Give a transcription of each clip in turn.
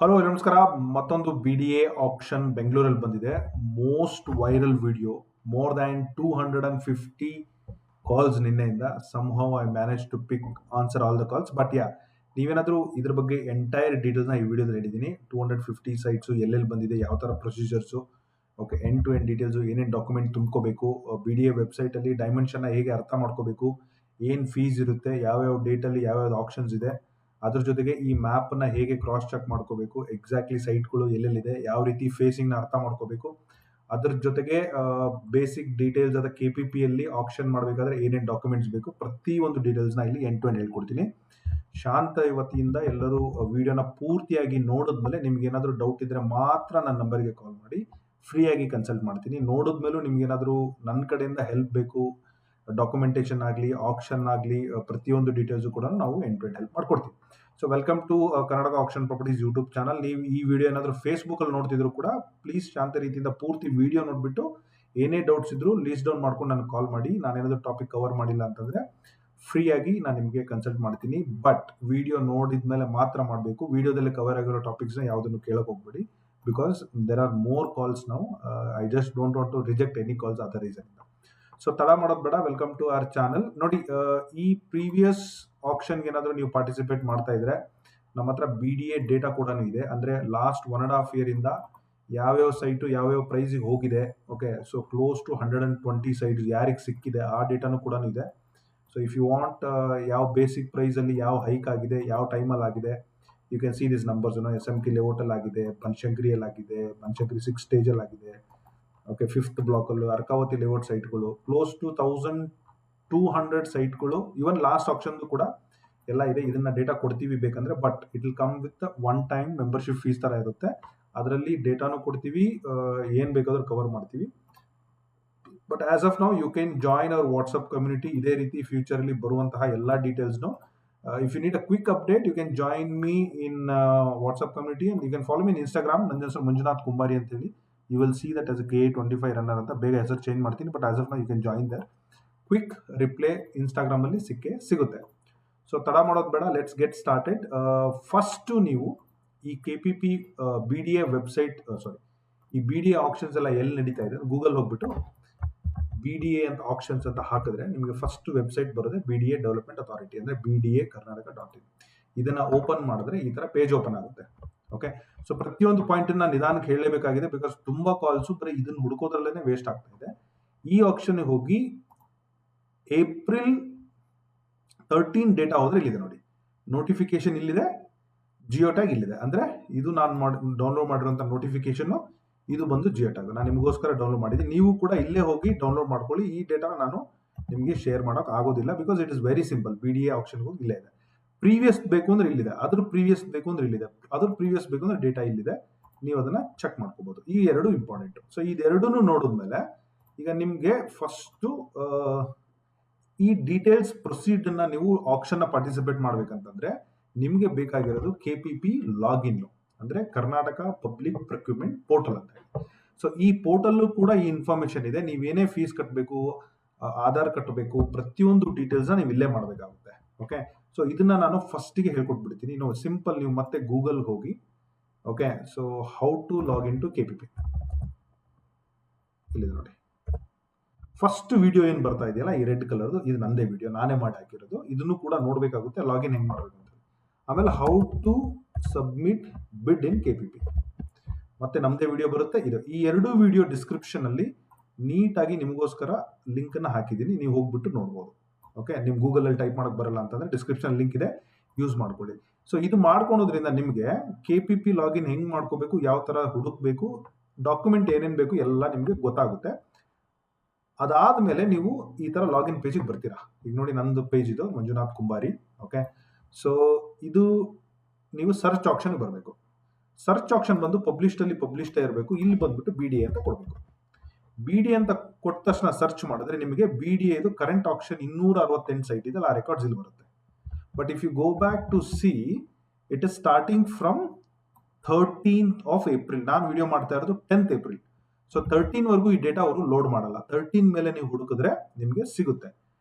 Hello ನಮಸ್ಕಾರ. ಮತ್ತೊಂದು BDA auction ಬೆಂಗಳೂರಲ್ಲಿ ಬಂದಿದೆ. Most viral video, more than 250 calls ನಿನ್ನೆಯಿಂದ. Somehow I manage to pick answer all the calls. But ನೀವೇನಾದರೂ ಇದ್ರ ಬಗ್ಗೆ ಎಂಟೈರ್ ಡೀಟೇಲ್ಸ್ನ ಈ ವಿಡಿಯೋದಲ್ಲಿ ಹೇಳಿದ್ದೀನಿ. 250 ಸೈಟ್ಸು, ಎಲ್ಲೆಲ್ಲಿ ಬಂದಿದೆ, ಯಾವ ಥರ procedures, okay, end to end details, ಏನೇನು ಡಾಕ್ಯುಮೆಂಟ್ ತುಂಬ್ಕೋಬೇಕು, BDA ವೆಬ್ಸೈಟಲ್ಲಿ ಡೈಮೆನ್ಷನ್ನ ಹೇಗೆ ಅರ್ಥ ಮಾಡ್ಕೋಬೇಕು, ಏನು ಫೀಸ್ ಇರುತ್ತೆ, ಯಾವ್ಯಾವ ಡೇಟಲ್ಲಿ ಯಾವ್ಯಾವ್ದು ಆಪ್ಷನ್ಸ್ ಇದೆ, ಅದ್ರ ಜೊತೆಗೆ ಈ ಮ್ಯಾಪನ್ನು ಹೇಗೆ ಕ್ರಾಸ್ ಚೆಕ್ ಮಾಡ್ಕೋಬೇಕು, ಎಕ್ಸಾಕ್ಟ್ಲಿ ಸೈಟ್ಗಳು ಎಲ್ಲೆಲ್ಲಿದೆ, ಯಾವ ರೀತಿ ಫೇಸಿಂಗ್ನ ಅರ್ಥ ಮಾಡ್ಕೋಬೇಕು, ಅದ್ರ ಜೊತೆಗೆ ಬೇಸಿಕ್ ಡೀಟೇಲ್ಸ್ ಆದ KPPಯಲ್ಲಿ ಆಕ್ಷನ್ ಮಾಡಬೇಕಾದ್ರೆ ಏನೇನು ಡಾಕ್ಯುಮೆಂಟ್ಸ್ ಬೇಕು, ಪ್ರತಿಯೊಂದು ಡೀಟೇಲ್ಸ್ನ ಇಲ್ಲಿ ಎಂಡ್ ಟು ಎಂಡ್ ಹೇಳ್ಕೊಡ್ತೀನಿ. ಶಾಂತ ವತಿಯಿಂದ ಎಲ್ಲರೂ ವಿಡಿಯೋನ ಪೂರ್ತಿಯಾಗಿ ನೋಡಿದ್ಮೇಲೆ ನಿಮ್ಗೆ ಏನಾದರೂ ಡೌಟ್ ಇದ್ರೆ ಮಾತ್ರ ನನ್ನ ನಂಬರ್ಗೆ ಕಾಲ್ ಮಾಡಿ, ಫ್ರೀಯಾಗಿ ಕನ್ಸಲ್ಟ್ ಮಾಡ್ತೀನಿ. ನೋಡಿದ್ಮೇಲೂ ನಿಮ್ಗೆ ಏನಾದರೂ ನನ್ನ ಕಡೆಯಿಂದ ಹೆಲ್ಪ್ ಬೇಕು, ಡಾಕ್ಯುಮೆಂಟೇಷನ್ ಆಗಲಿ, ಆಕ್ಷನ್ ಆಗಲಿ, ಪ್ರತಿಯೊಂದು ಡೀಟೇಲ್ಸು ಕೂಡ ನಾವು ಎಂಡ್ ಟು ಎಂಡ್ ಹೆಲ್ಪ್ ಮಾಡ್ಕೊಡ್ತೀವಿ. So welcome to Karnataka Auction Properties YouTube channel. ನೀವು ಈ ವಿಡಿಯೋ ಏನಾದರೂ ಫೇಸ್ಬುಕ್ಕಲ್ಲಿ ನೋಡ್ತಿದ್ರು ಕೂಡ ಪ್ಲೀಸ್ ಶಾಂತ ರೀತಿಯಿಂದ ಪೂರ್ತಿ ವಿಡಿಯೋ ನೋಡಿಬಿಟ್ಟು ಏನೇ ಡೌಟ್ಸ್ ಇದ್ರೂ ಲೀಸ್ಟ್ ಡೌನ್ ಮಾಡ್ಕೊಂಡು ನನಗೆ ಕಾಲ್ ಮಾಡಿ. ನಾನೇನಾದರೂ ಟಾಪಿಕ್ ಕವರ್ ಮಾಡಿಲ್ಲ ಅಂತಂದರೆ ಫ್ರೀಯಾಗಿ ನಾನು ನಿಮಗೆ ಕನ್ಸಲ್ಟ್ ಮಾಡ್ತೀನಿ. ಬಟ್ ವಿಡಿಯೋ ನೋಡಿದ ಮೇಲೆ ಮಾತ್ರ ಮಾಡಬೇಕು. ವಿಡಿಯೋದಲ್ಲಿ ಕವರ್ ಆಗಿರೋ ಟಾಪಿಕ್ಸ್ನ ಯಾವುದನ್ನು ಕೇಳಕ್ಕೆ ಹೋಗ್ಬೇಡಿ, because there are more calls now. I just don't want to reject any calls other reason. So ತಡ ಮಾಡೋದು ಬೇಡ, ವೆಲ್ಕಮ್ ಟು ಅವರ್ ಚಾನಲ್. ನೋಡಿ, ಈ ಪ್ರೀವಿಯಸ್ ಆಕ್ಷನ್ಗೆ ಏನಾದರೂ ನೀವು ಪಾರ್ಟಿಸಿಪೇಟ್ ಮಾಡ್ತಾ ಇದ್ರೆ ನಮ್ಮ ಹತ್ರ BDA ಡೇಟಾ ಕೂಡ ಇದೆ. ಅಂದರೆ ಲಾಸ್ಟ್ 1.5 ಇಯರಿಂದ ಯಾವ್ಯಾವ ಸೈಟು ಯಾವ್ಯಾವ ಪ್ರೈಸಿಗೆ ಹೋಗಿದೆ. Okay, so close to 120 sites ಯಾರಿಗೆ ಸಿಕ್ಕಿದೆ ಆ ಡೇಟಾನು ಕೂಡ ಇದೆ. ಸೊ ಇಫ್ ಯು ವಾಂಟ್ ಯಾವ ಬೇಸಿಕ್ ಪ್ರೈಸಲ್ಲಿ ಯಾವ ಹೈಕ್ ಆಗಿದೆ, ಯಾವ ಟೈಮಲ್ಲಿ ಆಗಿದೆ, you can see this numbers. SMK ಲೇಔಟಲ್ಲಿ ಆಗಿದೆ, ಬನಶಂಕರಿಯಲ್ಲಿ ಆಗಿದೆ, ಬನಶಂಕರಿ 6 ಸ್ಟೇಜಲ್ಲಿ ಆಗಿದೆ, ಓಕೆ, 5th ಬ್ಲಾಕಲ್ಲೂ, ಅರ್ಕಾವತಿ ಲೇಔಟ್ ಸೈಟ್ಗಳು, ಕ್ಲೋಸ್ ಟು 1200 ಸೈಟ್ಗಳು, ಇವನ್ ಲಾಸ್ಟ್ ಆಪ್ಷನ್ದು ಕೂಡ ಎಲ್ಲ ಇದೆ. ಇದನ್ನ ಡೇಟಾ ಕೊಡ್ತೀವಿ ಬೇಕಂದ್ರೆ, but it will come with one time membership fees ಥರ ಇರುತ್ತೆ. ಅದರಲ್ಲಿ ಡೇಟಾನು ಕೊಡ್ತೀವಿ, ಏನು ಬೇಕಾದ್ರೂ ಕವರ್ ಮಾಡ್ತೀವಿ. But as of now you can join our WhatsApp community. ಇದೇ ರೀತಿ ಫ್ಯೂಚರಲ್ಲಿ ಬರುವಂತಹ ಎಲ್ಲ ಡೀಟೇಲ್ಸ್ನು, if you need a quick update you can join me in WhatsApp community and you can follow me in Instagram. ನನ್ನ ಹೆಸರು ಮಂಜುನಾಥ್ ಕುಂಬಾರಿ ಅಂತ ಹೇಳಿ. You will see that as KA25 runner ಅಂತ. ಬೇಗ ಹೆಸರು ಚೇಂಜ್ ಮಾಡ್ತೀನಿ, but as of now you can join there. Quick reply ಇನ್ಸ್ಟಾಗ್ರಾಮಲ್ಲಿ ಸಿಗುತ್ತೆ. ಸೊ ತಡ ಮಾಡೋದು ಬೇಡ, ಲೆಟ್ಸ್ ಗೆಟ್ ಸ್ಟಾರ್ಟೆಡ್. ಫಸ್ಟು ನೀವು ಈ KPP BDA ವೆಬ್ಸೈಟ್, ಈ BDA ಆಕ್ಷನ್ಸ್ ಎಲ್ಲ ಎಲ್ಲಿ ನಡೀತಾ ಇದೆ, ಗೂಗಲ್ ಹೋಗ್ಬಿಟ್ಟು BDA ಅಂತ ಆಕ್ಷನ್ಸ್ ಅಂತ ಹಾಕಿದ್ರೆ ನಿಮಗೆ ಫಸ್ಟ್ ವೆಬ್ಸೈಟ್ ಬರುತ್ತೆ, BDA ಡೆವಲಪ್ಮೆಂಟ್ ಅಥಾರಿಟಿ, ಅಂದರೆ BDA Karnataka.in. ಇದನ್ನ ಓಪನ್ ಮಾಡಿದ್ರೆ ಈ ಥರ ಪೇಜ್ ಓಪನ್ ಆಗುತ್ತೆ. ಓಕೆ, ಸೊ ಪ್ರತಿಯೊಂದು ಪಾಯಿಂಟನ್ನು ನಿಧಾನಕ್ಕೆ ಹೇಳಲೇಬೇಕಾಗಿದೆ, ಬಿಕಾಸ್ ತುಂಬ ಕಾಲ್ಸು ಬರೀ ಇದನ್ನು ಹುಡುಕೋದ್ರಲ್ಲೇ ವೇಸ್ಟ್ ಆಗ್ತಾ ಇದೆ. ಈ ಆಕ್ಷನ್ಗೆ ಹೋಗಿ ಏಪ್ರಿಲ್ 13 ಡೇಟಾ ಹೋದ್ರೆ ಇಲ್ಲಿದೆ ನೋಡಿ, ನೋಟಿಫಿಕೇಶನ್ ಇಲ್ಲಿದೆ, ಜಿಯೋ ಟ್ಯಾಗ್ ಇಲ್ಲಿದೆ. ಅಂದರೆ ಇದು ನಾನು ಡೌನ್ಲೋಡ್ ಮಾಡಿರೋಂಥ ನೋಟಿಫಿಕೇಶನ್ನು, ಇದು ಬಂದು ಜಿಯೋ ಟ್ಯಾಗ್. ನಾನು ನಿಮಗೋಸ್ಕರ ಡೌನ್ಲೋಡ್ ಮಾಡಿದ್ದೀನಿ. ನೀವು ಕೂಡ ಇಲ್ಲೇ ಹೋಗಿ ಡೌನ್ಲೋಡ್ ಮಾಡ್ಕೊಳ್ಳಿ. ಈ ಡೇಟಾನ ನಾನು ನಿಮಗೆ ಶೇರ್ ಮಾಡೋಕೆ ಆಗೋದಿಲ್ಲ, because it is very simple. BDA ಆಪ್ಷನ್ಗೆ ಹೋಗಿ ಇಲ್ಲೇ ಇದೆ. ಪ್ರೀವಿಯಸ್ ಬೇಕು ಅಂದ್ರೆ ಇಲ್ಲಿದೆ, ಅದ್ರ ಪ್ರೀವಿಯಸ್ ಬೇಕು ಅಂದ್ರೆ ಇಲ್ಲಿದೆ, ಅದ್ರ ಪ್ರೀವಿಯಸ್ ಬೇಕು ಅಂದ್ರೆ ಡೇಟಾ ಇಲ್ಲಿದೆ. ನೀವು ಅದನ್ನ ಚೆಕ್ ಮಾಡ್ಕೋಬಹುದು. ಈ ಎರಡು ಇಂಪಾರ್ಟೆಂಟ್. ಸೊ ಇದೆರಡೂ ನೋಡಿದ್ಮೇಲೆ ಈಗ ನಿಮಗೆ ಫಸ್ಟು ಈ ಡೀಟೇಲ್ಸ್ ಪ್ರೊಸೀಡನ್ನ ನೀವು ಆಕ್ಷನ್ನ ಪಾರ್ಟಿಸಿಪೇಟ್ ಮಾಡ್ಬೇಕಂತಂದ್ರೆ ನಿಮಗೆ ಬೇಕಾಗಿರೋದು KPP ಲಾಗಿನ್, ಅಂದ್ರೆ ಕರ್ನಾಟಕ ಪಬ್ಲಿಕ್ ಪ್ರೊಕ್ಯೂರ್ಮೆಂಟ್ ಪೋರ್ಟಲ್ ಅಂತ ಹೇಳಿ. ಸೊ ಈ ಪೋರ್ಟಲ್ಲು ಕೂಡ ಈ ಇನ್ಫಾರ್ಮೇಶನ್ ಇದೆ. ನೀವೇನೇ ಫೀಸ್ ಕಟ್ಟಬೇಕು, ಆಧಾರ್ ಕಟ್ಟಬೇಕು, ಪ್ರತಿಯೊಂದು ಡೀಟೇಲ್ಸ್ನ ನೀವು ಇಲ್ಲೇ ಮಾಡಬೇಕಾಗುತ್ತೆ. ಓಕೆ, ಸೊ ಇದನ್ನ ನಾನು ಫಸ್ಟಿಗೆ ಹೇಳ್ಕೊಟ್ಬಿಡ್ತೀನಿ. ಸಿಂಪಲ್, ನೀವು ಮತ್ತೆ ಗೂಗಲ್ ಹೋಗಿ. Okay, so how to log in to KPP ಇಲ್ಲಿದೆ ನೋಡಿ. ಫಸ್ಟ್ ವಿಡಿಯೋ ಏನು ಬರ್ತಾ ಇದೆಯಲ್ಲ, ಈ ರೆಡ್ ಕಲರ್ದು, ಇದು ನಂದೇ ವಿಡಿಯೋ, ನಾನೇ ಮಾಡಿ ಹಾಕಿರೋದು. ಇದನ್ನು ಕೂಡ ನೋಡಬೇಕಾಗುತ್ತೆ, ಲಾಗಿನ್ ಹೆಂಗೆ ಮಾಡಬೇಕು ಅಂತ. ಆಮೇಲೆ ಹೌ ಟು ಸಬ್ಮಿಟ್ ಬಿಡ್ ಇನ್ KPP, ಮತ್ತೆ ನಮ್ಮದೇ ವಿಡಿಯೋ ಬರುತ್ತೆ. ಇದು ಈ ಎರಡೂ ವಿಡಿಯೋ ಡಿಸ್ಕ್ರಿಪ್ಷನಲ್ಲಿ ನೀಟಾಗಿ ನಿಮಗೋಸ್ಕರ ಲಿಂಕನ್ನು ಹಾಕಿದ್ದೀನಿ, ನೀವು ಹೋಗ್ಬಿಟ್ಟು ನೋಡ್ಬೋದು. ಓಕೆ, ನಿಮ್ಮ ಗೂಗಲಲ್ಲಿ ಟೈಪ್ ಮಾಡೋಕ್ಕೆ ಬರಲ್ಲ ಅಂತಂದರೆ ಡಿಸ್ಕ್ರಿಪ್ಷನ್ ಲಿಂಕ್ ಇದೆ, ಯೂಸ್ ಮಾಡ್ಕೊಳ್ಳಿ. ಸೊ ಇದು ಮಾಡ್ಕೊಳೋದ್ರಿಂದ ನಿಮಗೆ KPP ಲಾಗಿನ್ ಹೆಂಗೆ ಮಾಡ್ಕೋಬೇಕು, ಯಾವ ಥರ ಹುಡುಕಬೇಕು, ಡಾಕ್ಯುಮೆಂಟ್ ಏನೇನು ಬೇಕು ಎಲ್ಲ ನಿಮಗೆ ಗೊತ್ತಾಗುತ್ತೆ. ಅದಾದಮೇಲೆ ನೀವು ಈ ಥರ ಲಾಗಿನ್ ಪೇಜಿಗೆ ಬರ್ತೀರಾ. ಈಗ ನೋಡಿ, ನಂದು ಪೇಜ್ ಇದು, ಮಂಜುನಾಥ್ ಕುಂಬಾರಿ. ಓಕೆ, ಸೊ ಇದು ನೀವು ಸರ್ಚ್ ಆಪ್ಷನ್ಗೆ ಬರಬೇಕು. ಸರ್ಚ್ ಆಪ್ಷನ್ ಬಂದು ಪಬ್ಲಿಷ್ಡಲ್ಲಿ ಪಬ್ಲಿಷ್ಡೇ ಇರಬೇಕು. ಇಲ್ಲಿ ಬಂದ್ಬಿಟ್ಟು BDA ಅಂತ ಕೊಡಬೇಕು. BDA ಅಂತ ಕೊಟ್ಟ ತಕ್ಷಣ ಸರ್ಚ್ ಮಾಡಿದ್ರೆ ನಿಮಗೆ BDA ಇದು ಕರೆಂಟ್ ಆಕ್ಷನ್ 268 ಸೈಟ್ ಇದೆ, ಆ ರೆಕಾರ್ಡ್ಸ್ ಇಲ್ಲಿ ಬರುತ್ತೆ. But if you go back to see, it is starting from 13th of April. ನಾನು ವಿಡಿಯೋ ಮಾಡ್ತಾ ಇರೋದು 10th April. ಸೊ 13 ವರೆಗೂ ಈ ಡೇಟಾ ಅವರು ಲೋಡ್ ಮಾಡಲ್ಲ. 13 ಮೇಲೆ ನೀವು ಹುಡುಕಿದ್ರೆ ನಿಮಗೆ ಸಿಗುತ್ತೆ.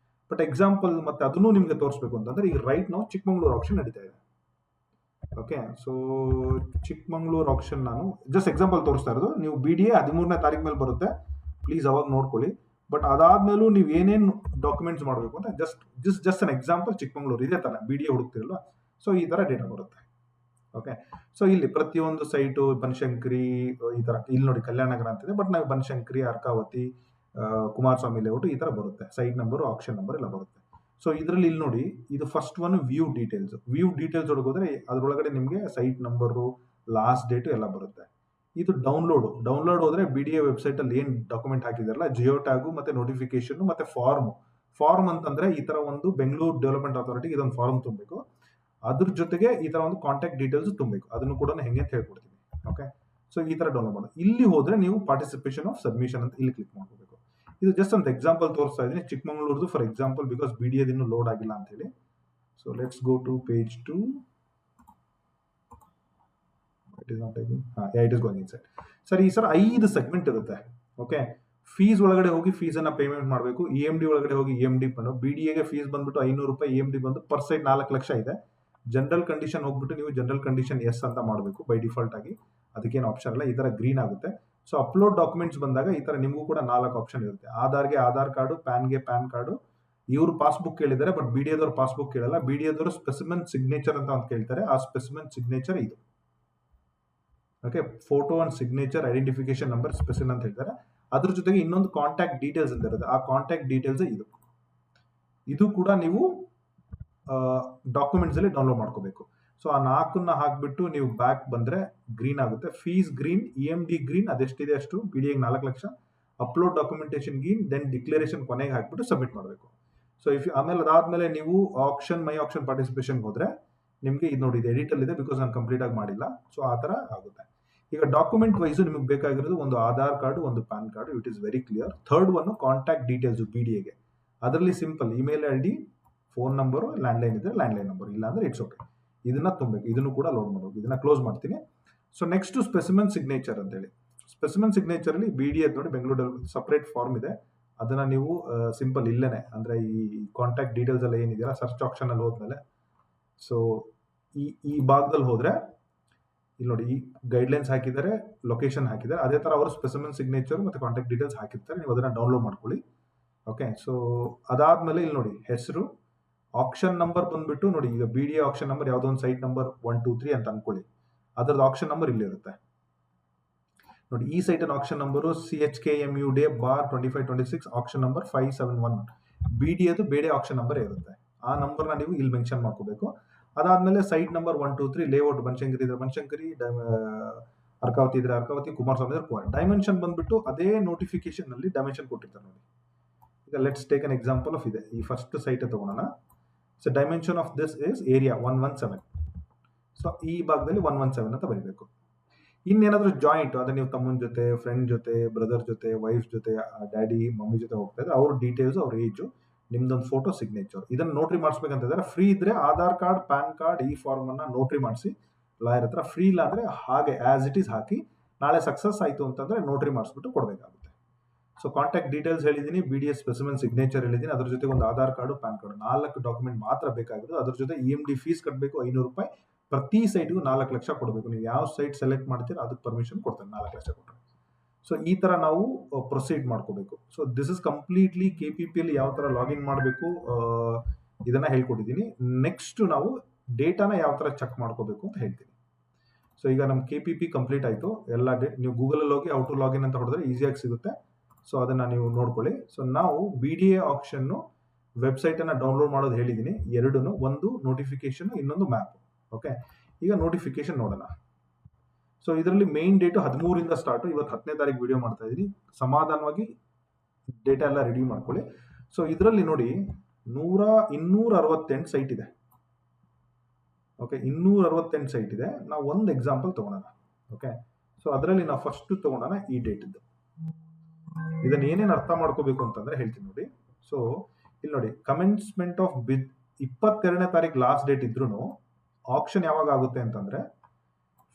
ಬಟ್ ಎಕ್ಸಾಂಪಲ್ ಮತ್ತೆ ಅದನ್ನು ನಿಮಗೆ ತೋರಿಸ್ಬೇಕು ಅಂತಂದ್ರೆ, ಈಗ ರೈಟ್ ನಾವು ಚಿಕ್ಕಮಗಳೂರು ಆಕ್ಷನ್ ನಡೀತಾ ಇದೆ. ಓಕೆ. ಸೊ ಚಿಕ್ಕಮಂಗ್ಳೂರು ಆಕ್ಷನ್ ನಾನು ಜಸ್ಟ್ ಎಕ್ಸಾಂಪಲ್ ತೋರಿಸ್ತಾ ಇರೋದು. ನೀವು BDA 13ನೇ ತಾರೀಕು ಮೇಲೆ ಬರುತ್ತೆ, ಪ್ಲೀಸ್ ಅವಾಗ ನೋಡ್ಕೊಳ್ಳಿ. ಬಟ್ ಅದಾದ್ಮೇಲೂ ನೀವು ಏನೇನು ಡಾಕ್ಯುಮೆಂಟ್ಸ್ ಮಾಡಬೇಕು ಅಂತ ಜಸ್ಟ್ ಅನ್ ಎಕ್ಸಾಂಪಲ್. ಚಿಕ್ಕಮಂಗ್ಳೂರು ಇದೇ ತರ BDA ಹುಡುಕ್ತಿರಲ್ಲ, ಸೊ ಈ ತರ ಡೇಟಾ ಬರುತ್ತೆ. ಓಕೆ. ಸೊ ಇಲ್ಲಿ ಪ್ರತಿಯೊಂದು ಸೈಟು ಬನಶಂಕರಿ, ಈ ತರ ಇಲ್ಲಿ ನೋಡಿ ಕಲ್ಯಾಣ ನಗರ ಅಂತಿದೆ, ಬಟ್ ನಾವು ಬನಶಂಕರಿ, ಅರ್ಕಾವತಿ, ಕುಮಾರಸ್ವಾಮಿ ಲೇಔಟ್ ಈ ತರ ಬರುತ್ತೆ. ಸೈಟ್ ನಂಬರ್, ಆಕ್ಷನ್ ನಂಬರ್ ಎಲ್ಲ ಬರುತ್ತೆ. ಸೊ ಇದರಲ್ಲಿ ಇಲ್ಲಿ ನೋಡಿ, ಇದು ಫಸ್ಟ್ ಒನ್ ವ್ಯೂ ಡೀಟೇಲ್ಸ್ ಒಳಗೆ ಹೋದ್ರೆ ಅದ್ರೊಳಗಡೆ ನಿಮಗೆ ಸೈಟ್ ನಂಬರು, ಲಾಸ್ಟ್ ಡೇಟ್ ಎಲ್ಲ ಬರುತ್ತೆ. ಇದು ಡೌನ್ಲೋಡ್ ಹೋದ್ರೆ BDA ವೆಬ್ಸೈಟ್ ಅಲ್ಲಿ ಏನ್ ಡಾಕ್ಯುಮೆಂಟ್ ಹಾಕಿದಾರಲ್ಲ, ಜಿಯೋ ಟ್ಯಾಗು ಮತ್ತೆ ನೋಟಿಫಿಕೇಶನ್ ಮತ್ತೆ ಫಾರ್ಮ್ ಅಂತಂದ್ರೆ ಈ ತರ ಒಂದು ಬೆಂಗಳೂರು ಡೆವಲಪ್ಮೆಂಟ್ ಅಥಾರಿಟಿ ಇದೊಂದು ಫಾರ್ಮ್ ತುಂಬಬೇಕು. ಅದ್ರ ಜೊತೆಗೆ ಈ ತರ ಒಂದು ಕಾಂಟ್ಯಾಕ್ಟ್ ಡೀಟೇಲ್ಸ್ ತುಂಬಬೇಕು. ಅದನ್ನು ಕೂಡ ಹೆಂಗೆ ಅಂತ ಹೇಳ್ಕೊಡ್ತೀನಿ. ಓಕೆ. ಸೊ ಈ ತರ ಡೌನ್ಲೋಡ್ ಮಾಡೋದು. ಇಲ್ಲಿ ಹೋದ್ರೆ ನೀವು ಪಾರ್ಟಿಸಿಪೇಷನ್ ಆಫ್ ಸಬ್ಮಿಷನ್ ಅಂತ ಇಲ್ಲಿ ಕ್ಲಿಕ್ ಮಾಡ್ಕೋಬೇಕು. ಇದು ಜಸ್ಟ್ ಒಂದು ಎಕ್ಸಾಂಪಲ್ ತೋರಿಸ್ತಾ ಇದ್ದೀನಿ ಚಿಕ್ಕಮಂಗ್ಳೂರ್ದು ಫಾರ್ ಎಕ್ಸಾಂಪಲ್, ಬಿಕಾಸ್ BDA ಇನ್ನೂ ಲೋಡ್ ಆಗಿಲ್ಲ ಅಂತ ಹೇಳಿ. So let's go to page 2. It is not taking. It is going inside. ಸರಿ, ಈ ಸರ್ 5 ಸೆಗ್ಮೆಂಟ್ ಇರುತ್ತೆ. ಓಕೆ. ಫೀಸ್ ಒಳಗಡೆ ಹೋಗಿ ಫೀಸ್ ಅನ್ನ ಪೇಮೆಂಟ್ ಮಾಡಬೇಕು. EMD ಒಳಗಡೆ ಹೋಗಿ EMD ಬಂದು BDAಗೆ ಫೀಸ್ ಬಂದ್ಬಿಟ್ಟು 500 ರೂಪಾಯಿ, EMD ಬಂದು ಪರ್ ಸೈಟ್ 4 ಲಕ್ಷ ಇದೆ. ಜನರಲ್ ಕಂಡೀಷನ್ ಹೋಗ್ಬಿಟ್ಟು ನೀವು ಜನರಲ್ ಕಂಡೀಷನ್ ಎಸ್ ಅಂತ ಮಾಡಬೇಕು ಬೈ ಡಿಫಾಲ್ಟ್ ಆಗಿ. ಅದಕ್ಕೇನು ಆಪ್ಷನ್ ಇಲ್ಲ, ಈ ತರ ಗ್ರೀನ್ ಆಗುತ್ತೆ. ಸೊ ಅಪ್ಲೋಡ್ ಡಾಕ್ಯುಮೆಂಟ್ಸ್ ಬಂದಾಗ ಈ ತರ ನಿಮಗೂ ಕೂಡ 4 ಆಪ್ಷನ್ ಇರುತ್ತೆ. ಆಧಾರ್ಗೆ ಆಧಾರ್ ಕಾರ್ಡು, ಪ್ಯಾನ್ಗೆ ಪ್ಯಾನ್ ಕಾರ್ಡು. ಇವರು ಪಾಸ್ಬುಕ್ ಕೇಳಿದ್ದಾರೆ, ಬಟ್ BDAದವ್ರು ಪಾಸ್ಬುಕ್ ಕೇಳಲ್ಲ. BDAದವರು ಸ್ಪೆಸಿಮೆನ್ ಸಿಗ್ನೇಚರ್ ಅಂತ ಒಂದು ಕೇಳ್ತಾರೆ. ಆ ಸ್ಪೆಸಿಮೆನ್ ಸಿಗ್ನೇಚರ್ ಇದು. Okay. Photo and signature, identification number, specimen ಅಂತ ಹೇಳ್ತಾರೆ. ಅದ್ರ ಜೊತೆಗೆ ಇನ್ನೊಂದು ಕಾಂಟ್ಯಾಕ್ಟ್ ಡೀಟೇಲ್ಸ್ ಅಂತ ಇರುತ್ತೆ. ಆ ಕಾಂಟ್ಯಾಕ್ಟ್ ಡೀಟೇಲ್ಸ್ ಇದು ಕೂಡ ನೀವು ಡಾಕ್ಯುಮೆಂಟ್ಸ್ ಅಲ್ಲಿ ಡೌನ್ಲೋಡ್ ಮಾಡ್ಕೋಬೇಕು. ಸೊ ಆ 4ನ್ನ ಹಾಕ್ಬಿಟ್ಟು ನೀವು ಬ್ಯಾಕ್ ಬಂದ್ರೆ ಗ್ರೀನ್ ಆಗುತ್ತೆ. ಫೀಸ್ ಗ್ರೀನ್, EMD ಗ್ರೀನ್, ಅದೆಷ್ಟಿದೆ ಅಷ್ಟು. BDA 4 lakh. Upload documentation green, then declaration ಕೊನೆಗೆ ಹಾಕ್ಬಿಟ್ಟು ಸಬ್ಮಿಟ್ ಮಾಡಬೇಕು. ಸೊ ಆಮೇಲೆ ಅದಾದ್ಮೇಲೆ ನೀವು ಮೈ ಆಕ್ಷನ್ ಪಾರ್ಟಿಸಿಪೇಷನ್ ಹೋದ್ರೆ ನಿಮಗೆ ಇದು ನೋಡಿ, ಇದು ಎಡಿಟ್ ಅಲ್ಲಿ ಇದೆ, ಬಿಕಾಸ್ ನಾನು ಕಂಪ್ಲೀಟ್ ಆಗಿ ಮಾಡಿಲ್ಲ. ಸೊ ಆ ತರ ಆಗುತ್ತೆ. ಈಗ ಡಾಕ್ಯುಮೆಂಟ್ ವೈಸ್ ನಿಮಗೆ ಬೇಕಾಗಿರೋದು ಒಂದು ಆಧಾರ್ ಕಾರ್ಡ್, ಒಂದು PAN card. It is very clear. Third one contact details BDAಗೆ. ಅದರಲ್ಲಿ simple email ID, phone number, landline ಇದ್ರೆ ಲ್ಯಾಂಡ್ಲೈನ್ ನಂಬರ್, ಇಲ್ಲ ಅಂದ್ರೆ ಇಟ್ಸ್ ಓಕೆ. ಇದನ್ನ ತುಂಬಬೇಕು. ಇದನ್ನು ಕೂಡ ಲೋಡ್ ಮಾಡಬೇಕು. ಇದನ್ನ ಕ್ಲೋಸ್ ಮಾಡ್ತೀನಿ. ಸೊ ನೆಕ್ಸ್ಟ್ ಸ್ಪೆಸಿಮೆನ್ ಸಿಗ್ನೇಚರ್ ಅಂತ ಹೇಳಿ. ಸ್ಪೆಸಿಮೆನ್ ಸಿಗ್ನೇಚರ್ ಅಲ್ಲಿ BDA ನೋಡಿ ಬೆಂಗಳೂರು ಸಪರೇಟ್ ಫಾರ್ಮ್ ಇದೆ. ಅದನ್ನ ನೀವು ಸಿಂಪಲ್ ಇಲ್ಲೇನೆ, ಅಂದ್ರೆ ಈ ಕಾಂಟ್ಯಾಕ್ಟ್ ಡೀಟೇಲ್ಸ್ ಎಲ್ಲ ಏನಿದೆಯಲ್ಲ, ಸರ್ಚ್ ಆಪ್ಷನ್ ಅಲ್ಲಿ ಹೋದ್ಮೇಲೆ, ಸೊ ಈ ಭಾಗದಲ್ಲಿ ಹೋದ್ರೆ ಇಲ್ಲಿ ನೋಡಿ, ಈ ಗೈಡ್ಲೈನ್ಸ್ ಹಾಕಿದ್ದಾರೆ, ಲೊಕೇಶನ್ ಹಾಕಿದ್ದಾರೆ. ಅದೇ ತರ ಅವರು ಸ್ಪೆಸಿಮೆನ್ ಸಿಗ್ನೇಚರ್ ಮತ್ತೆ ಕಾಂಟ್ಯಾಕ್ಟ್ ಡೀಟೇಲ್ಸ್ ಹಾಕಿರ್ತಾರೆ. ನೀವು ಅದನ್ನ ಡೌನ್ಲೋಡ್ ಮಾಡ್ಕೊಳ್ಳಿ. ಓಕೆ. ಸೊ ಅದಾದ್ಮೇಲೆ ಇಲ್ಲಿ ನೋಡಿ, ಹೆಸರು, ಆಕ್ಷನ್ ನಂಬರ್ ಬಂದ್ಬಿಟ್ಟು ನೋಡಿ, ಈಗ BDA ಆಕ್ಷನ್ ನಂಬರ್ ಯಾವುದೋ ಒಂದು ಸೈಟ್ ನಂಬರ್ 1, 2, 3 ಅಂತ ಅನ್ಕೊಳ್ಳಿ. ಅದರದ್ದು ಆಕ್ಷನ್ ನಂಬರ್ ಇಲ್ಲಿ ಇರುತ್ತೆ ನೋಡಿ. ಈ site action number CHKMU day bar 2526, action number 571. BDAದು ಬೇರೆ ಆಕ್ಷನ್ ನಂಬರ್ ಇರುತ್ತೆ. ಆ ನಂಬರ್ನ ನೀವು ಇಲ್ಲಿ ಮೆನ್ಷನ್ ಮಾಡ್ಕೋಬೇಕು. ಅದಾದ್ಮೇಲೆ ಸೈಟ್ ನಂಬರ್ 1, 2, 3, ಲೇಔಟ್ ಬನಶಂಕರಿ ಇದ್ರೆ ಬನಶಂಕರಿ, ಅರ್ಕಾವತಿ ಇದ್ರೆ ಅರ್ಕಾವತಿ, ಕುಮಾರಸ್ವಾಮಿ ಇದ್ರೆ ಕುಮಾರ್. ಡೈಮೆನ್ಷನ್ ಬಂದ್ಬಿಟ್ಟು ಅದೇ ನೋಟಿಫಿಕೇಶನ್ ಅಲ್ಲಿ ಡೈಮೆನ್ಷನ್ ಕೊಟ್ಟಿರ್ತಾರೆ ನೋಡಿ. ಈಗ let's take an example of ಇದೆ. ಈ ಫಸ್ಟ್ ಸೈಟ್ ತಗೋಣ. So dimension of this is area 117. So ಈ ಭಾಗದಲ್ಲಿ 117 ಅಂತ ಬರೀಬೇಕು. ಇನ್ನೇನಾದ್ರೂ ಜಾಯಿಂಟ್, ಅದೇ ನೀವು ತಮ್ಮನ ಜೊತೆ, ಫ್ರೆಂಡ್ ಜೊತೆ, ಬ್ರದರ್ ಜೊತೆ, ವೈಫ್ ಜೊತೆ, ಡ್ಯಾಡಿ ಮಮ್ಮಿ ಜೊತೆ ಹೋಗ್ತಾ ಇದ್ರೆ ಅವ್ರ ಡೀಟೇಲ್ಸ್, ಅವ್ರ ಏಜು, ನಿಮ್ದೊಂದು ಫೋಟೋ, ಸಿಗ್ನೇಚರ್, ಇದನ್ನ ನೋಟ್ರಿ ಮಾಡಿಸ್ಬೇಕಂತ ಇದ್ದಾರೆ. ಫ್ರೀ ಇದ್ರೆ ಆಧಾರ್ ಕಾರ್ಡ್, ಪ್ಯಾನ್ ಕಾರ್ಡ್, ಈ ಫಾರ್ಮ್ ಅನ್ನ ನೋಟ್ರಿ ಮಾಡಿಸಿ ಲಾಯರ್ ಹತ್ರ. ಫ್ರೀ ಇಲ್ಲ ಅಂದ್ರೆ ಹಾಗೆ ಆಸ್ ಇಟ್ ಈಸ್ ಹಾಕಿ, ನಾಳೆ ಸಕ್ಸಸ್ ಆಯ್ತು ಅಂತಂದ್ರೆ ನೋಟ್ರಿ ಮಾಡಿಸ್ಬಿಟ್ಟು ಕೊಡಬೇಕಾಗುತ್ತೆ. ಸೊ ಕಾಂಟ್ಯಾಕ್ಟ್ ಡೀಟೇಲ್ಸ್ ಹೇಳಿದೀನಿ, BDA ಸ್ಪೆಸಿಮೆನ್ ಸಿಗ್ನೇಚರ್ ಹೇಳಿದೀನಿ, ಅದ್ರ ಜೊತೆಗೆ ಒಂದು Aadhaar card, PAN card, 4 document ಮಾತ್ರ ಬೇಕಾಗಿರೋದು. ಅದ್ರ ಜೊತೆ EMD ಫೀಸ್ ಕಟ್ಟಬೇಕು 500 ರೂಪಾಯಿ. ಪ್ರತಿ ಸೈಟ್ಗೂ 4 ಲಕ್ಷ ಕೊಡಬೇಕು. ನೀವು ಯಾವ ಸೈಟ್ ಸೆಲೆಕ್ಟ್ ಮಾಡ್ತೀರಾ ಅದಕ್ಕೆ ಪರ್ಮಿಷನ್ ಕೊಡ್ತಾರೆ 4 ಲಕ್ಷ ಕೊಟ್ಟರೆ. ಸೊ ಈ ತರ ನಾವು ಪ್ರೊಸೀಡ್ ಮಾಡ್ಕೋಬೇಕು. So this is completely KPP ಅಲ್ಲಿ ಯಾವ ತರ ಲಾಗಿನ್ ಮಾಡಬೇಕು ಇದನ್ನ ಹೇಳ್ಕೊಟ್ಟಿದ್ದೀನಿ. ನೆಕ್ಸ್ಟ್ ನಾವು ಡೇಟಾನ ಯಾವ ತರ ಚೆಕ್ ಮಾಡ್ಕೋಬೇಕು ಅಂತ ಹೇಳ್ತೀನಿ. ಸೊ ಈಗ ನಮ್ಮ KPP ಕಂಪ್ಲೀಟ್ ಆಯ್ತು. ಎಲ್ಲ ನೀವು ಗೂಗಲ್ ಅಲ್ಲಿ ಹೋಗಿ ಹೌ ಟು ಲಾಗಿನ್ ಅಂತ ಹೊಡೆದ್ರೆ ಈಸಿಯಾಗಿ ಸಿಗುತ್ತೆ. ಸೊ ಅದನ್ನ ನೀವು ನೋಡ್ಕೊಳ್ಳಿ. ಸೊ ನಾವು BDA ಆಕ್ಷನ್ ವೆಬ್ಸೈಟ್ ಅನ್ನ ಡೌನ್ಲೋಡ್ ಮಾಡೋದು ಹೇಳಿದೀನಿ. ಎರಡನ್ನು, ಒಂದು ನೋಟಿಫಿಕೇಶನ್, ಇನ್ನೊಂದು ಮ್ಯಾಪ್. ಓಕೆ. ಈಗ ನೋಟಿಫಿಕೇಶನ್ ನೋಡೋಣ. ಸೊ ಇದರಲ್ಲಿ ಮೇನ್ ಡೇಟ್ 13 ಸ್ಟಾರ್ಟ್. ಇವತ್ತು 10ನೇ ತಾರೀಕು ವಿಡಿಯೋ ಮಾಡ್ತಾ ಇದೀನಿ. ಸಮಾಧಾನವಾಗಿ ಡೇಟಾ ಎಲ್ಲ ರೆಡಿ ಮಾಡ್ಕೊಳ್ಳಿ. ಸೊ ಇದರಲ್ಲಿ ನೋಡಿ 268 ಸೈಟ್ ಇದೆ. ಓಕೆ, 268 ಸೈಟ್ ಇದೆ. ನಾವು ಒಂದು ಎಕ್ಸಾಂಪಲ್ ತಗೊಳ್ಳೋಣ. ಓಕೆ. ಸೊ ಅದರಲ್ಲಿ ನಾವು ಫಸ್ಟ್ ತಗೊಳ್ಳೋಣ ಈ ಡೇಟ್ ಇದ್ದು. ಇದನ್ನ ಏನೇನು ಅರ್ಥ ಮಾಡ್ಕೋಬೇಕು ಅಂತಂದ್ರೆ ಹೇಳ್ತೀನಿ ನೋಡಿ. ಸೊ ಇಲ್ಲಿ ನೋಡಿ, ಕಮೆನ್ಸ್ಮೆಂಟ್ ಆಫ್ ಬಿಡ್ 22ನೇ ತಾರೀಕು ಲಾಸ್ಟ್ ಡೇಟ್ ಇದ್ರೂ ಆಕ್ಷನ್ ಯಾವಾಗ ಆಗುತ್ತೆ ಅಂತಂದ್ರೆ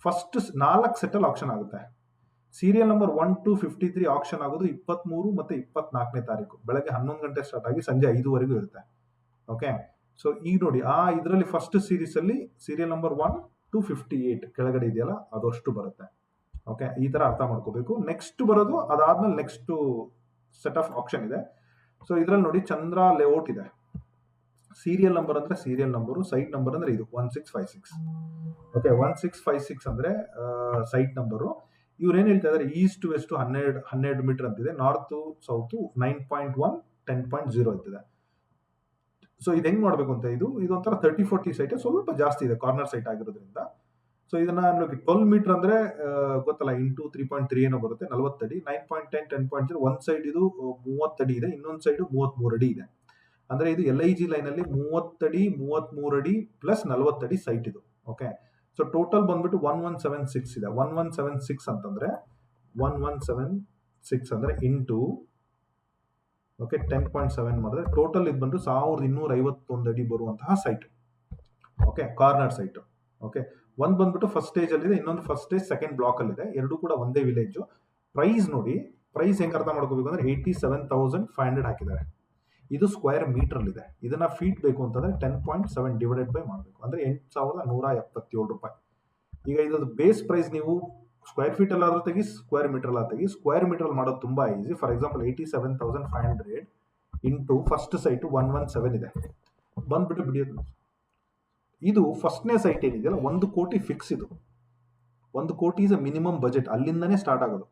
ಫಸ್ಟ್ 4 ಸೆಟಲ್ ಆಕ್ಷನ್ ಆಗುತ್ತೆ. ಸೀರಿಯಲ್ ನಂಬರ್ 1 to 53 ಆಕ್ಷನ್ ಆಗೋದು 23 ಮತ್ತೆ 24ನೇ ತಾರೀಕು ಬೆಳಗ್ಗೆ 11 ಗಂಟೆ ಸ್ಟಾರ್ಟ್ ಆಗಿ ಸಂಜೆ 5ವರೆಗೂ ಇರುತ್ತೆ. ಓಕೆ. ಸೊ ಈಗ ನೋಡಿ, ಇದರಲ್ಲಿ ಫಸ್ಟ್ ಸೀರೀಸ್ ಅಲ್ಲಿ ಸೀರಿಯಲ್ ನಂಬರ್ 1 258 ಕೆಳಗಡೆ ಇದೆಯಲ್ಲ ಅದಷ್ಟು ಬರುತ್ತೆ. ಓಕೆ, ಈ ತರ ಅರ್ಥ ಮಾಡ್ಕೋಬೇಕು. ನೆಕ್ಸ್ಟ್ ಬರೋದು ಅದಾದ್ಮೇಲೆ ನೆಕ್ಸ್ಟ್ ಸೆಟ್ ಆಫ್ ಆಪ್ಷನ್ ಇದೆ. ಸೊ ಇದ್ರಲ್ಲಿ ನೋಡಿ ಚಂದ್ರ ಲೇಔಟ್ ಇದೆ. ಸೀರಿಯಲ್ ನಂಬರ್ ಅಂದ್ರೆ ಸೀರಿಯಲ್ ನಂಬರು, ಸೈಟ್ ನಂಬರ್ ಅಂದ್ರೆ ಇದು 1656. ಓಕೆ, 1656 ಅಂದ್ರೆ ಸೈಟ್ ನಂಬರು. ಇವ್ರು ಏನ್ ಹೇಳ್ತಾ ಇದಾರೆ, ಈಸ್ಟ್ ಟು ವೆಸ್ಟ್ 12 ಮೀಟರ್ ಅಂತಿದೆ, ನಾರ್ತ್ ಸೌತ್ 9.1 10.0 ಅಂತಿದೆ. ಸೊ ಇದು ಹೆಂಗ್ ಮಾಡ್ಬೇಕು ಅಂತ, ಇದೊಂಥರ 30-40 ಸೈಟ್, ಸ್ವಲ್ಪ ಜಾಸ್ತಿ ಇದೆ ಕಾರ್ನರ್ ಸೈಟ್ ಆಗಿರೋದ್ರಿಂದ. ಸೊ ಇದನ್ನ 12 ಮೀಟರ್ ಅಂದ್ರೆ ಗೊತ್ತಲ್ಲ, ಇಂಟು 3.3 ಏನೋ ಬರುತ್ತೆ, 40 ಅಡಿ. 9.10 10.0 ಒಂದ್ ಸೈಡ್ ಇದು 30 ಅಡಿ ಇದೆ, ಇನ್ನೊಂದ್ ಸೈಡ್ 33 ಅಡಿ ಇದೆ. ಅಂದ್ರೆ ಇದು LIG ಲೈನ್ ಅಲ್ಲಿ 30 ಅಡಿ 33 ಅಡಿ ಪ್ಲಸ್ 40 ಅಡಿ ಸೈಟ್ ಇದು. ಓಕೆ, ಸೊ ಟೋಟಲ್ ಬಂದ್ಬಿಟ್ಟು 1176 ಇದೆ. 1176 ಅಂತಂದ್ರೆ 1176 ಅಂದ್ರೆ ಇಂಟು ಓಕೆ 10.7 ಮಾಡಿದ್ರೆ ಟೋಟಲ್ ಇದು ಬಂದು 1251 ಅಡಿ ಬರುವಂತಹ site. Okay, corner site. Okay, ಒಂದ್ ಬಂದ್ಬಿಟ್ಟು ಫಸ್ಟ್ ಸ್ಟೇಜ್ ಅಲ್ಲಿ ಇದೆ, ಇನ್ನೊಂದು ಫಸ್ಟ್ ಸ್ಟೇಜ್ ಸೆಕೆಂಡ್ ಬ್ಲಾಕ್ ಅಲ್ಲಿ ಇದೆ. ಎರಡು ಕೂಡ ಒಂದೇ ವಿಲೇಜ್. ಪ್ರೈಸ್ ನೋಡಿ, ಪ್ರೈಸ್ ಹೆಂಗ್ ಅರ್ಥ ಮಾಡ್ಕೋಬೇಕು ಅಂದ್ರೆ 87,500 ಹಾಕಿದ್ದಾರೆ. ಇದು ಸ್ಕ್ವೇರ್ ಮೀಟರ್ ಅಲ್ಲಿ ಇದೆ. ಇದನ್ನ ಫೀಟ್ ಬೇಕು ಅಂತಂದ್ರೆ 10.7 ಡಿವೈಡೆಡ್ ಬೈ ಮಾಡಬೇಕು, ಅಂದ್ರೆ 8,177 ರೂಪಾಯಿ. ಈಗ ಇದ್ರ ಬೇಸ್ ಪ್ರೈಸ್ ನೀವು ಸ್ಕ್ವೇರ್ ಫೀಟ್ ಅಲ್ಲಾದ್ರೂ ತೆಗಿ, ಸ್ಕ್ವೇರ್ ಮೀಟರ್ ಅಲ್ಲ ತೆಗಿ. ಸ್ಕ್ವೇರ್ ಮೀಟರ್ ಅಲ್ಲಿ ಮಾಡೋದು ತುಂಬಾ easy. For example 87,500 into first sight 117 ಇದೆ, ಬಂದ್ಬಿಟ್ಟು ಬಿಡಿಯೋದು. ಇದು ಫಸ್ಟ್ನೇ ಸೈಟ್ ಏನಿದೆಯಲ್ಲ 1 ಕೋಟಿ ಫಿಕ್ಸ್. ಇದು 1 ಕೋಟಿ ಇಸ್ ಮಿನಿಮಮ್ ಬಜೆಟ್, ಅಲ್ಲಿಂದನೇ ಸ್ಟಾರ್ಟ್ ಆಗೋದು.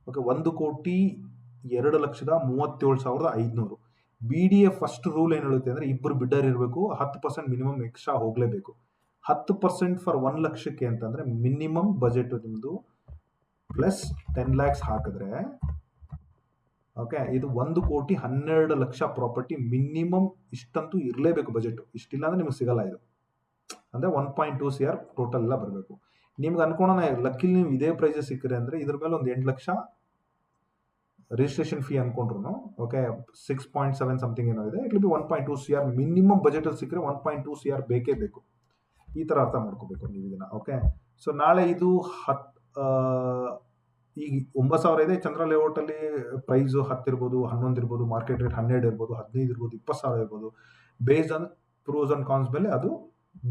ಓಕೆ, 1,02,37,500. BDA ಫಸ್ಟ್ ರೂಲ್ ಏನ್ ಹೇಳುತ್ತೆ ಅಂದ್ರೆ ಇಬ್ಬರು ಬಿಡ್ಡರ್ ಇರಬೇಕು, 10% ಮಿನಿಮಮ್ ಎಕ್ಸ್ಟ್ರಾ ಹೋಗ್ಲೇಬೇಕು. 10% ಫಾರ್ 1 ಲಕ್ಷಕ್ಕೆ ಅಂತಂದ್ರೆ ಮಿನಿಮಮ್ ಬಜೆಟ್ ನಿಮ್ದು ಪ್ಲಸ್ 10 lakhs ಹಾಕಿದ್ರೆ ಓಕೆ, ಇದು 1,12,00,000 ಪ್ರಾಪರ್ಟಿ ಮಿನಿಮಮ್. ಇಷ್ಟಂತೂ ಇರಲೇಬೇಕು ಬಜೆಟ್, ಇಷ್ಟಿಲ್ಲ ಅಂದ್ರೆ ನಿಮ್ಗೆ ಸಿಗಲ್ಲ. ಇದು ಅಂದ್ರೆ 1.2 CR ಟೋಟಲ್ ಎಲ್ಲ ಬರಬೇಕು. ನಿಮ್ಗೆ ಅನ್ಕೊಳ್ಳೋಣ ಲಕ್ಕಿಲಿ ನೀವು ಇದೇ ಪ್ರೈಸಸ್ ಸಿಕ್ಕರೆ ಅಂದ್ರೆ ಇದ್ರ ಮೇಲೆ ಒಂದು 8 ಲಕ್ಷ ರಿಜಿಸ್ಟ್ರೇಷನ್ ಫೀ ಅನ್ಕೊಂಡ್ರು. ಓಕೆ, 6.7 ಸಮಥಿಂಗ್ ಏನೋ ಇದೆ. It will be 1.2 CR minimum budget ಅಲ್ಲಿ ಸಿಕ್ಕರೆ 1.2 CR ಬೇಕೇ ಬೇಕು. ಈ ತರ ಅರ್ಥ ಮಾಡ್ಕೋಬೇಕು ನೀವು ಇದನ್ನ. ಓಕೆ, ಸೊ ನಾಳೆ ಇದು ಈಗ 9,000 ಇದೆ. ಚಂದ್ರ ಲೇಔಟ್ ಅಲ್ಲಿ ಪ್ರೈಸ್ 10 ಇರ್ಬೋದು, 11 ಇರ್ಬೋದು, ಮಾರ್ಕೆಟ್ ರೇಟ್ 12 ಇರ್ಬೋದು, 15 ಇರ್ಬೋದು, 20,000 ಇರ್ಬೋದು. ಬೇಸ್ಡ್ ಆನ್ ಪ್ರೋಸ್ ಅಂಡ್ ಕಾನ್ಸ್ ಮೇಲೆ ಅದು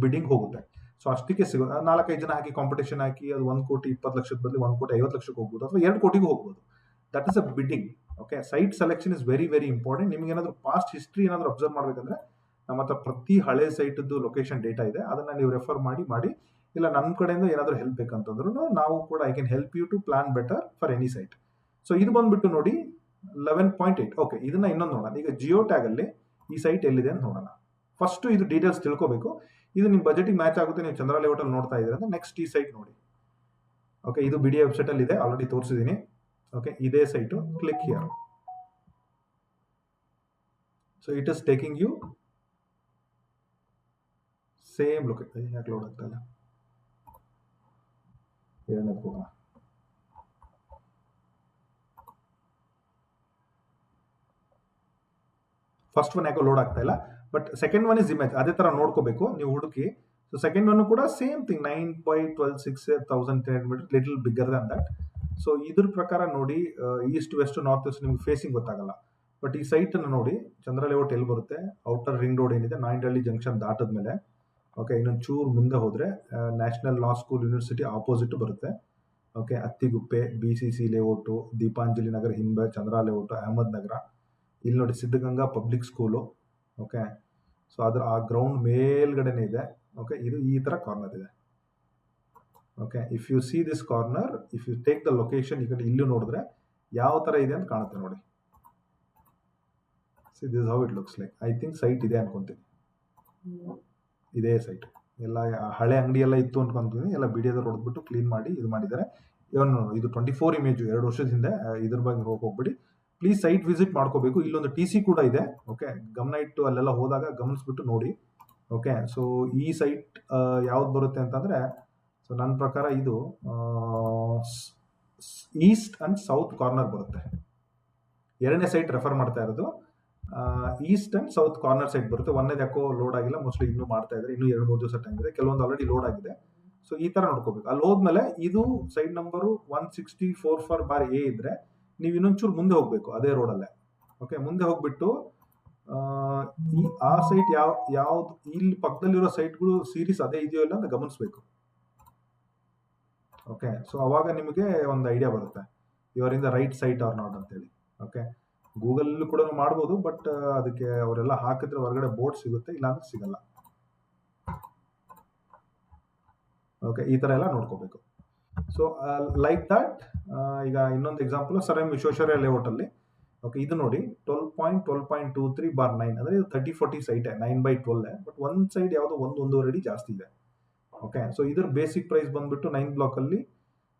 ಬಿಡ್ಡಿಂಗ್ ಹೋಗುತ್ತೆ. ಸೊ ಅಷ್ಟಕ್ಕೆ ಸಿಗೋದು. 4-5 ಜನ ಹಾಕಿ ಕಾಂಪಿಟೇಷನ್ ಹಾಕಿ ಅದು 1,20,00,000 ಬದಲು 1,50,00,000 ಹೋಗ್ಬೋದು, ಅಥವಾ 2 ಕೋಟಿಗೂ ಹೋಗ್ಬೋದು. That is a bidding. Okay, site selection is very very important. ನಿಮ್ಗೆ ಏನಾದ್ರು ಪಾಸ್ಟ್ ಹಿಸ್ಟ್ರಿ ಏನಾದ್ರು ಅಬ್ಸರ್ವ್ ಮಾಡ್ಬೇಕಂದ್ರೆ ನಮ್ಮ ಹತ್ರ ಪ್ರತಿ ಹಳೆ ಸೈಟ್ದು ಲೊಕೇಶನ್ ಡೇಟಾ ಇದೆ, ಅದನ್ನ ನೀವು ರೆಫರ್ ಮಾಡಿ. ಇಲ್ಲ ನನ್ನ ಕಡೆಯಿಂದ ಏನಾದರೂ ಹೆಲ್ಪ್ ಬೇಕಂತಂದ್ರು ನಾವು ಕೂಡ I can help you to plan better for any site. So ಇದು ಬಂದ್ಬಿಟ್ಟು ನೋಡಿ 11.8. ಓಕೆ, ಇದನ್ನ ಇನ್ನೊಂದು ನೋಡೋಣ. ಈಗ ಜಿಯೋ ಟ್ಯಾಗ್ ಅಲ್ಲಿ ಈ ಸೈಟ್ ಎಲ್ಲಿದೆ ಅಂತ ನೋಡೋಣ. ಫಸ್ಟ್ ಇದು ಡೀಟೇಲ್ಸ್ ತಿಳ್ಕೋಬೇಕು. ಇದು ನಿಮ್ಮ ಬಜೆಟಿಗೆ ಮ್ಯಾಚ್ ಆಗುತ್ತೆ. ನೀವು ಚಂದ್ರ ಲೇಔಟ್ ಅಲ್ಲಿ ನೋಡ್ತಾ ಇದ್ದೀರಾ ಅಂದ್ರೆ ನೆಕ್ಸ್ಟ್ ಈ ಸೈಟ್ ನೋಡಿ. ಓಕೆ, ಇದು BDA ವೆಬ್ಸೈಟ್ ಅಲ್ಲಿ ಇದೆ, ಆಲ್ರೆಡಿ ತೋರಿಸಿದ್ದೀನಿ. ಓಕೆ, ಇದೇ site. Click here. So it is taking you same location. ಯಾಕೆ ಲೋಡ್ ಆಗ್ತಾ ಇಲ್ಲ? ಫಸ್ಟ್ ಒನ್ ಯಾಕೋ ಲೋಡ್ ಆಗ್ತಾ ಇಲ್ಲ, but second one is image. ಅದೇ ತರ ನೋಡ್ಕೋಬೇಕು ನೀವು ಹುಡುಕಿ. ಸೊ ಸೆಕೆಂಡ್ ಒನ್ ಕೂಡ same thing, 9/12/6,300 meter, little bigger than that. So ಇದ್ರ ಪ್ರಕಾರ ನೋಡಿ, ಈಸ್ಟ್ ವೆಸ್ಟ್ ನಾರ್ತ್ ವೆಸ್ಟ್ ನಿಮ್ಗೆ ಫೇಸಿಂಗ್ ಗೊತ್ತಾಗಲ್ಲ. ಬಟ್ ಈ ಸೈಟ್ ಅನ್ನು ನೋಡಿ, ಚಂದ್ರ ಲೇಔಟ್ ಎಲ್ಲಿ ಬರುತ್ತೆ, ಔಟರ್ ರಿಂಗ್ ರೋಡ್ ಏನಿದೆ, ನಾಯಂಡಹಳ್ಳಿ ಜಂಕ್ಷನ್ ದಾಟದ್ಮೇಲೆ ಓಕೆ, ಇನ್ನೊಂದು ಚೂರು ಮುಂದೆ ಹೋದ್ರೆ national law school university opposite ಬರುತ್ತೆ. Okay, Attiguppe, BCC layout, Deepanjali Nagar ಹಿಂಬೆ, ಚಂದ್ರ ಲೇಔಟು, ಅಹಮದ್ ನಗರ. ಇಲ್ಲಿ ನೋಡಿ Siddaganga public school. Okay, so ಅದ್ರ ಆ ಗ್ರೌಂಡ್ ಮೇಲ್ಗಡೆನೆ ಇದೆ. ಓಕೆ, ಇದು ಈ ತರ ಕಾರ್ನರ್ ಇದೆ. Okay, if you see this corner, if you take the location, ಈಗ ಇಲ್ಲೂ ನೋಡಿದ್ರೆ ಯಾವ ತರ ಇದೆ ಅಂತ ಕಾಣುತ್ತೆ ನೋಡಿ. See this how it looks like. I think site ಇದೆ ಅನ್ಕೊಂತೀನಿ. ಇದೇ ಸೈಟ್. ಎಲ್ಲ ಹಳೆ ಅಂಗಡಿ ಎಲ್ಲ ಇತ್ತು ಅನ್ಕೊಂತೀನಿ, ಎಲ್ಲ BDAದಲ್ಲಿ ಹೊಡೆದ್ಬಿಟ್ಟು ಕ್ಲೀನ್ ಮಾಡಿ ಇದು ಮಾಡಿದ್ದಾರೆ. ಇದು 24 ಇಮೇಜ್ 2 ವರ್ಷದ ಹಿಂದೆ. ಇದ್ರ ಬಗ್ಗೆ ಹೋಗ್ಬಿಡಿ ಪ್ಲೀಸ್. ಸೈಟ್ ವಿಸಿಟ್ ಮಾಡ್ಕೋಬೇಕು. ಇಲ್ಲೊಂದು TC ಕೂಡ ಇದೆ. ಓಕೆ, ಗಮನ ಇಟ್ಟು ಅಲ್ಲೆಲ್ಲ ಹೋದಾಗ ಗಮನಿಸ್ಬಿಟ್ಟು ನೋಡಿ. ಓಕೆ, ಸೊ ಈ ಸೈಟ್ ಯಾವ್ದು ಬರುತ್ತೆ ಅಂತಂದ್ರೆ, ಸೊ ನನ್ನ ಪ್ರಕಾರ ಇದು ಈಸ್ಟ್ ಅಂಡ್ ಸೌತ್ ಕಾರ್ನರ್ ಬರುತ್ತೆ. ಎರಡನೇ ಸೈಟ್ ರೆಫರ್ ಮಾಡ್ತಾ ಇರೋದು East and south corner site ಬರುತ್ತೆ. ಒಂದೇದು ಯಾಕೋ ಲೋಡ್ ಆಗಿಲ್ಲ, ಮೋಸ್ಟ್ಲಿ ಇನ್ನೂ ಮಾಡ್ತಾ ಇದ್ದಾರೆ. ಇನ್ನೂ 2-3 ದಿವಸ ಟೈಮ್ ಇದೆ. ಕೆಲವೊಂದು ಆಲ್ರೆಡಿ ಲೋಡ್ ಆಗಿದೆ. ಸೊ ಈ ತರ ನೋಡ್ಕೋಬೇಕು. ಅಲ್ಲಿ ಹೋದ್ಮೇಲೆ ಇದು ಸೈಟ್ ನಂಬರು 164/A ಇದ್ರೆ ನೀವು ಇನ್ನೊಂಚೂರು ಮುಂದೆ ಹೋಗ್ಬೇಕು ಅದೇ ರೋಡಲ್ಲೇ. ಓಕೆ, ಮುಂದೆ ಹೋಗ್ಬಿಟ್ಟು ಈ ಆ ಸೈಟ್ ಯಾವ್ದು ಇಲ್ಲಿ ಪಕ್ಕದಲ್ಲಿರೋ ಸೈಟ್ಗಳು ಸೀರೀಸ್ ಅದೇ ಇದೆಯೋ ಇಲ್ಲ ಅಂತ ಗಮನಿಸಬೇಕು. ಓಕೆ, ಸೊ ಅವಾಗ ನಿಮಗೆ ಒಂದು ಐಡಿಯಾ ಬರುತ್ತೆ your in the right site are not ಅಂತೇಳಿ. ಓಕೆ, ಗೂಗಲ್ ಕೂಡ ಮಾಡ್ಬೋದು, ಬಟ್ ಅದಕ್ಕೆ ಅವರೆಲ್ಲ ಹಾಕಿದ್ರೆ ಹೊರಗಡೆ ಬೋರ್ಡ್ ಸಿಗುತ್ತೆ, ಇಲ್ಲಾಂದ್ರೆ ಸಿಗಲ್ಲ. ಓಕೆ, ಈ ತರ ಎಲ್ಲ ನೋಡ್ಕೋಬೇಕು. ಸೊ ಲೈಕ್ ದಟ್, ಈಗ ಇನ್ನೊಂದು example sir M Visvesvaraya layout ಅಲ್ಲಿ. ಓಕೆ, ಇದು ನೋಡಿ 12.12.23/9 ಅಂದ್ರೆ ಇದು 30-40 ಸೈಟ್ 9/12, ಬಟ್ ಒಂದ್ ಸೈಡ್ ಯಾವ್ದೋ ಒಂದೂವರೆ ಅಡಿ ಜಾಸ್ತಿ ಇದೆ. ಓಕೆ, ಸೊ ಇದ್ರ ಬೇಸಿಕ್ ಪ್ರೈಸ್ ಬಂದ್ಬಿಟ್ಟು 9 ಬ್ಲಾಕ್ ಅಲ್ಲಿ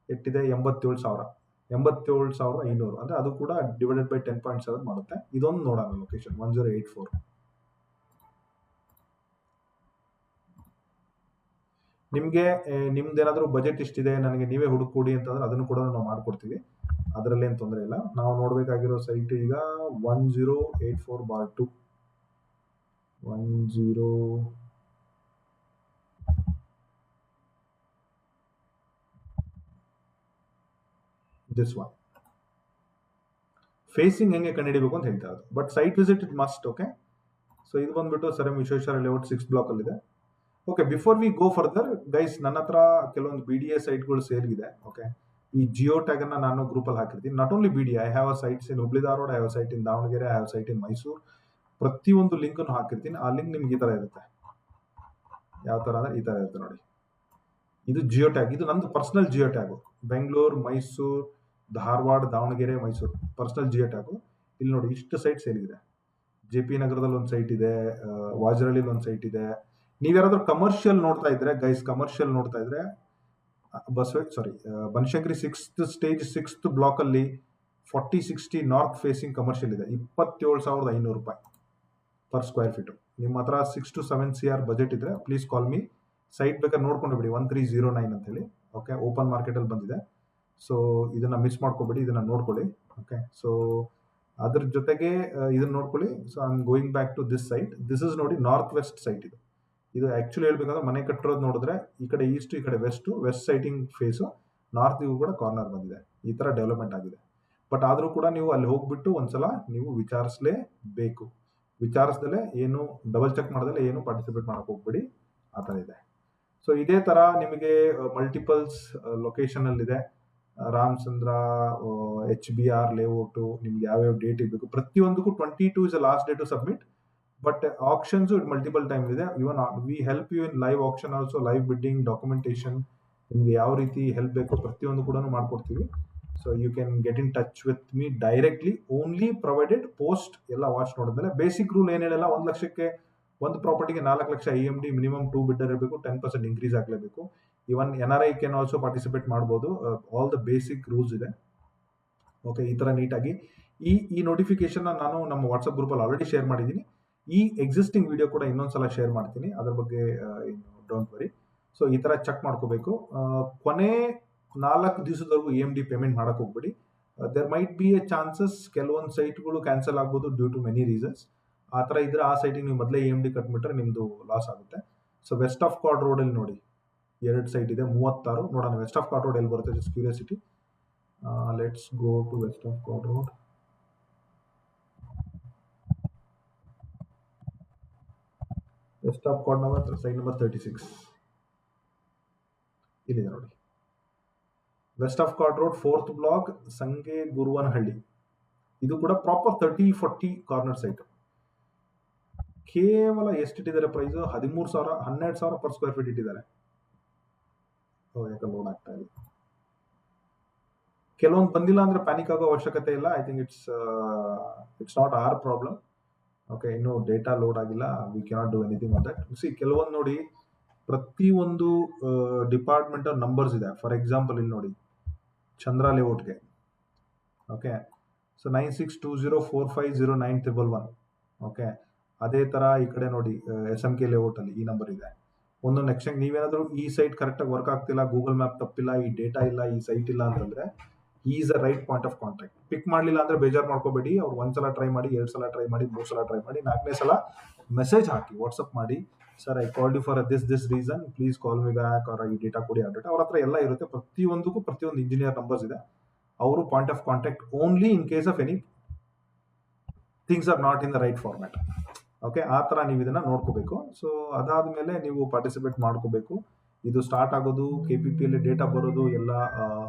ಎಷ್ಟಿದೆ, 87,500 ಅಂದ್ರೆ ಅದು ಕೂಡ ಡಿವೈಡೆಡ್ ಬೈ 10.7 ಮಾಡುತ್ತೆ. ಇದೊಂದು ನೋಡೋಣ ಲೊಕೇಶನ್ 1084. ನಿಮ್ಗೆ ನಿಮ್ದೇನಾದ್ರೂ ಬಜೆಟ್ ಇಷ್ಟಿದೆ, ನನಗೆ ನೀವೇ ಹುಡುಕೊಡಿ ಅಂತಂದ್ರೆ ಅದನ್ನು ಕೂಡ ನಾವು ಮಾಡ್ಕೊಡ್ತೀವಿ, ಅದರಲ್ಲಿ ಏನು ತೊಂದರೆ ಇಲ್ಲ. ನಾವು ನೋಡ್ಬೇಕಾಗಿರೋ ಸೈಟ್ ಈಗ 1084/2 10 ದಿಸ್ ಒನ್. ಫೇಸಿಂಗ್ ಹೆಂಗೆ ಕಂಡುಹಿಡಿಬೇಕು ಅಂತ ಹೇಳ್ತಾ ಇರೋದು, but site visit it must. Okay, so ಇದು ಬಂದ್ಬಿಟ್ಟು sir M Visvesvaraya layout 6 block ಅಲ್ಲಿ ಇದೆ. Okay, before we go further guys, ನನ್ನ ಹತ್ರ ಕೆಲವೊಂದು BDA ಸೈಟ್ಗಳು ಸೇಲ್ಗಿದೆ. ಓಕೆ, ಈ ಜಿಯೋ ಟ್ಯಾಗ್ ಅನ್ನ ನಾನು ಗ್ರೂಪ್ ಅಲ್ಲಿ ಹಾಕಿರ್ತೀನಿ. Not only BDA, I have a sites in Hubli Dharwad, I have site in Davanagere, I have site ಇನ್ ಮೈಸೂರು. ಪ್ರತಿಯೊಂದು ಲಿಂಕ್ ಅನ್ನು ಹಾಕಿರ್ತೀನಿ. ಆ ಲಿಂಕ್ ನಿಮ್ಗೆ ಈ ತರ ಇರುತ್ತೆ. ಯಾವ ತರ ಅಂದ್ರೆ ಈ ತರ ಇರುತ್ತೆ ನೋಡಿ. ಇದು ಜಿಯೋ ಟ್ಯಾಗ್, ಇದು ನಂದು personal Jio tag. Bengaluru, Mysuru, Dharwad, Davanagere, Mysuru personal Jio tag. ಇಲ್ಲಿ ನೋಡಿ ಇಷ್ಟು ಸೈಟ್ ಸೇಲ್ಗಿದೆ. JP ನಗರದಲ್ಲಿ ಒಂದು ಸೈಟ್ ಇದೆ, ವಾಜರಳ್ಳಿ ಒಂದು ಸೈಟ್ ಇದೆ. ನೀವ್ಯಾರಾದ್ರೂ ಕಮರ್ಷಿಯಲ್ ನೋಡ್ತಾ ಇದ್ರೆ ಗೈಸ್, ಕಮರ್ಷಿಯಲ್ ನೋಡ್ತಾ ಇದ್ರೆ Banashankari 6th stage 6th block ಅಲ್ಲಿ 4060 ನಾರ್ತ್ ಫೇಸಿಂಗ್ ಕಮರ್ಷಿಯಲ್ ಇದೆ. 27,500 ರೂಪಾಯಿ ಪರ್ ಸ್ಕ್ವೇರ್ ಫೀಟ್. ನಿಮ್ಮ ಹತ್ರ 6 to 7 CR ಬಜೆಟ್ ಇದ್ರೆ ಪ್ಲೀಸ್ ಕಾಲ್ ಮೀ. ಸೈಟ್ ಬೇಕಾದ್ರೆ ನೋಡ್ಕೊಂಡು ಬಿಡಿ, 1309 ಅಂತ ಹೇಳಿ. ಓಕೆ, ಓಪನ್ ಮಾರ್ಕೆಟ್ ಅಲ್ಲಿ ಬಂದಿದೆ. ಸೊ ಇದನ್ನ ಮಿಸ್ ಮಾಡ್ಕೋಬೇಡಿ, ಇದನ್ನ ನೋಡ್ಕೊಳ್ಳಿ. ಓಕೆ, ಸೊ ಅದ್ರ ಜೊತೆಗೆ ಇದನ್ನ ನೋಡ್ಕೊಳ್ಳಿ. So I am going back to this site. This is ನೋಡಿ ನಾರ್ತ್ ವೆಸ್ಟ್ ಸೈಟ್. ಇದು ಆಕ್ಚುಲಿ ಹೇಳ್ಬೇಕಂದ್ರೆ ಮನೆ ಕಟ್ಟಿರೋದು ನೋಡಿದ್ರೆ ಈ ಕಡೆ ಈಸ್ಟ್, ಈ ಕಡೆ ವೆಸ್ಟ್ ಸೈಟಿಂಗ್ ಫೇಸು, ನಾರ್ತ್ಗೂ ಕೂಡ ಕಾರ್ನರ್ ಬಂದಿದೆ. ಈ ತರ ಡೆವಲಪ್ಮೆಂಟ್ ಆಗಿದೆ. ಬಟ್ ಆದ್ರೂ ಕೂಡ ನೀವು ಅಲ್ಲಿ ಹೋಗ್ಬಿಟ್ಟು ಒಂದ್ಸಲ ನೀವು ವಿಚಾರಿಸಲೇಬೇಕು. ವಿಚಾರಿಸದಲ್ಲೇ ಏನು ಡಬಲ್ ಚೆಕ್ ಮಾಡದಲ್ಲೇ ಏನು ಪಾರ್ಟಿಸಿಪೇಟ್ ಮಾಡಕ್ ಹೋಗ್ಬೇಡಿ. ಆ ತರ ಇದೆ. ಸೊ ಇದೇ ತರ ನಿಮಗೆ ಮಲ್ಟಿಪಲ್ಸ್ ಲೊಕೇಶನ್ ಅಲ್ಲಿ ಇದೆ. ರಾಮಚಂದ್ರ, HBR ಲೇಔಟ್, ನಿಮ್ಗೆ ಯಾವ್ಯಾವ ಡೇಟ್ ಇರಬೇಕು ಪ್ರತಿಯೊಂದಕ್ಕೂ 22 is last day to submit. But auctions multiple time ಇದೆ. Even we help you in live auction also, live bidding, documentation, ನಿಮ್ಗೆ ಯಾವ ರೀತಿ ಹೆಲ್ಪ್ ಬೇಕೋ ಪ್ರತಿಯೊಂದು ಕೂಡ ಮಾಡ್ಕೊಡ್ತೀವಿ. So you can get in touch with me directly, only provided post ಎಲ್ಲ watch ನೋಡಿದ್ಮೇಲೆ. ಬೇಸಿಕ್ ರೂಲ್ ಏನ್ ಹೇಳಲ್ಲ, 1 ಲಕ್ಷಕ್ಕೆ ಒಂದು ಪ್ರಾಪರ್ಟಿಗೆ 4 ಲಕ್ಷ IMD, ಮಿನಿಮಮ್ 2 ಬಿಡ್ಡರ್ ಇರಬೇಕು, 10% ಇನ್ಕ್ರೀಸ್ ಆಗಲೇಬೇಕು. Even NRI can also participate ಮಾಡ್ಬೋದು. ಆಲ್ ದ ಬೇಸಿಕ್ ರೂಲ್ಸ್ ಇದೆ. ಓಕೆ, ಈ ತರ ನೀಟಾಗಿ ಈ ನೋಟಿಫಿಕೇಶನ್ ನಾನು ನಮ್ಮ ವಾಟ್ಸ್ಆಪ್ ಗ್ರೂಪ್ ಅಲ್ಲಿ ಆಲ್ರೆಡಿ ಶೇರ್ ಮಾಡಿದ್ದೀನಿ. ಈ ಎಕ್ಸಿಸ್ಟಿಂಗ್ ವಿಡಿಯೋ ಕೂಡ ಇನ್ನೊಂದ್ಸಲ ಶೇರ್ ಮಾಡ್ತೀನಿ, ಅದ್ರ ಬಗ್ಗೆ ಡೋಂಟ್ ವರಿ. ಸೊ ಈ ತರ ಚೆಕ್ ಮಾಡ್ಕೋಬೇಕು. ಕೊನೆ 4 ದಿವಸದವರೆಗೂ EMD ಪೇಮೆಂಟ್ ಮಾಡಕ್ ಹೋಗ್ಬೇಡಿ. There might be a chances ಕೆಲವೊಂದು ಸೈಟ್ಗಳು ಕ್ಯಾನ್ಸಲ್ ಆಗ್ಬೋದು ಡ್ಯೂ ಟು ಮೆನಿ ರೀಸನ್ಸ್. ಆ ತರ ಇದ್ರೆ ಆ ಸೈಟಿಗೆ ನೀವು ಮೊದಲೇ EMD ಕಟ್ಬಿಟ್ರೆ ನಿಮ್ದು ಲಾಸ್ ಆಗುತ್ತೆ. So west of card Road ಅಲ್ಲಿ ನೋಡಿ 2 ಸೈಟ್ ಇದೆ, 36. ನೋಡೋಣ ವೆಸ್ಟ್ ಆಫ್ ಕಾರ್ಡ್ ರೋಡ್ ಎಲ್ಲಿ ಬರುತ್ತೆ, just curiosity. Let's go to west of card road. West of chord number site number 36 ಇಲ್ಲಿದೆ ನೋಡಿ. West of card road 4th block, ಸಂಗೆ ಗುರುವನಹಳ್ಳಿ. ಇದು ಕೂಡ ಪ್ರಾಪರ್ 30-40 ಕಾರ್ನರ್ ಸೈಟ್. ಕೇವಲ ಎಷ್ಟಿಟ್ಟಿದ್ದಾರೆ ಪ್ರೈಸ್, 13,000 12,000 ಪರ್ ಸ್ಕ್ವೇರ್ ಫೀಟ್ ಇಟ್ಟಿದ್ದಾರೆ. ಯಾಕೆ ಲೋಡ್ ಆಗ್ತಾ ಇಲ್ಲ. ಕೆಲವೊಂದು ಬಂದಿಲ್ಲ ಅಂದ್ರೆ ಪ್ಯಾನಿಕ್ ಆಗೋ ಅವಶ್ಯಕತೆ ಇಲ್ಲ. I think it's not our problem. Okay, ಇನ್ನು ಡೇಟಾ ಲೋಡ್ ಆಗಿಲ್ಲ, we cannot do anything on that. See ಕೆಲವೊಂದು ನೋಡಿ ಪ್ರತಿಯೊಂದು ಡಿಪಾರ್ಟ್ಮೆಂಟ್ ನಂಬರ್ಸ್ ಇದೆ. ಫಾರ್ ಎಕ್ಸಾಂಪಲ್ ಇಲ್ಲಿ ನೋಡಿ ಚಂದ್ರ ಲೇಔಟ್ಗೆ. Okay, so 9620450911. ಓಕೆ, ಅದೇ ತರ ಈ ಕಡೆ ನೋಡಿ SMK ಲೇಔಟ್ ಅಲ್ಲಿ ಈ ನಂಬರ್ ಇದೆ. ಒಂದು ನೆಕ್ಸ್ಟ್ ನೀವೇನಾದ್ರೂ ಈ ಸೈಟ್ ಕರೆಕ್ಟ್ ಆಗಿ ವರ್ಕ್ ಆಗ್ತಿಲ್ಲ, ಗೂಗಲ್ ಮ್ಯಾಪ್ ತಪ್ಪಿಲ್ಲ, ಈ ಡೇಟಾ ಇಲ್ಲ, ಈ ಸೈಟ್ ಇಲ್ಲ ಅಂತಂದ್ರೆ is a right point of contact. Pick ಮಾಡ್ಲಿಲ್ಲ ಅಂದ್ರೆ ಬೇಜಾರ್ ಮಾಡ್ಕೋಬೇಡಿ. ಅವ್ರು 1 ಸಲ ಟ್ರೈ ಮಾಡಿ, 2 ಸಲ ಟ್ರೈ ಮಾಡಿ, 3 ಸಲ ಟ್ರೈ ಮಾಡಿ, 4ನೇ ಸಲ ಮೆಸೇಜ್ ಹಾಕಿ, ವಾಟ್ಸ್ಆಪ್ ಮಾಡಿ, sir I called you for this reason, please call me back, ಅವರ ಈ ಡೇಟಾ ಕೊಡಿ, ಆ ಡೇಟಾ. ಅವ್ರ ಹತ್ರ ಎಲ್ಲ ಇರುತ್ತೆ. ಪ್ರತಿಯೊಂದಕ್ಕೂ ಪ್ರತಿಯೊಂದು ಇಂಜಿನಿಯರ್ ನಂಬರ್ಸ್ ಇದೆ. ಅವರು point of contact only in case of any things are not in the right format. Okay, ಆ ಥರ ನೀವು ಇದನ್ನು ನೋಡ್ಕೋಬೇಕು. ಸೊ ಅದಾದಮೇಲೆ ನೀವು ಪಾರ್ಟಿಸಿಪೇಟ್ ಮಾಡ್ಕೋಬೇಕು. ಇದು ಸ್ಟಾರ್ಟ್ ಆಗೋದು KPPಯಲ್ಲಿ ಡೇಟಾ ಬರೋದು ಎಲ್ಲ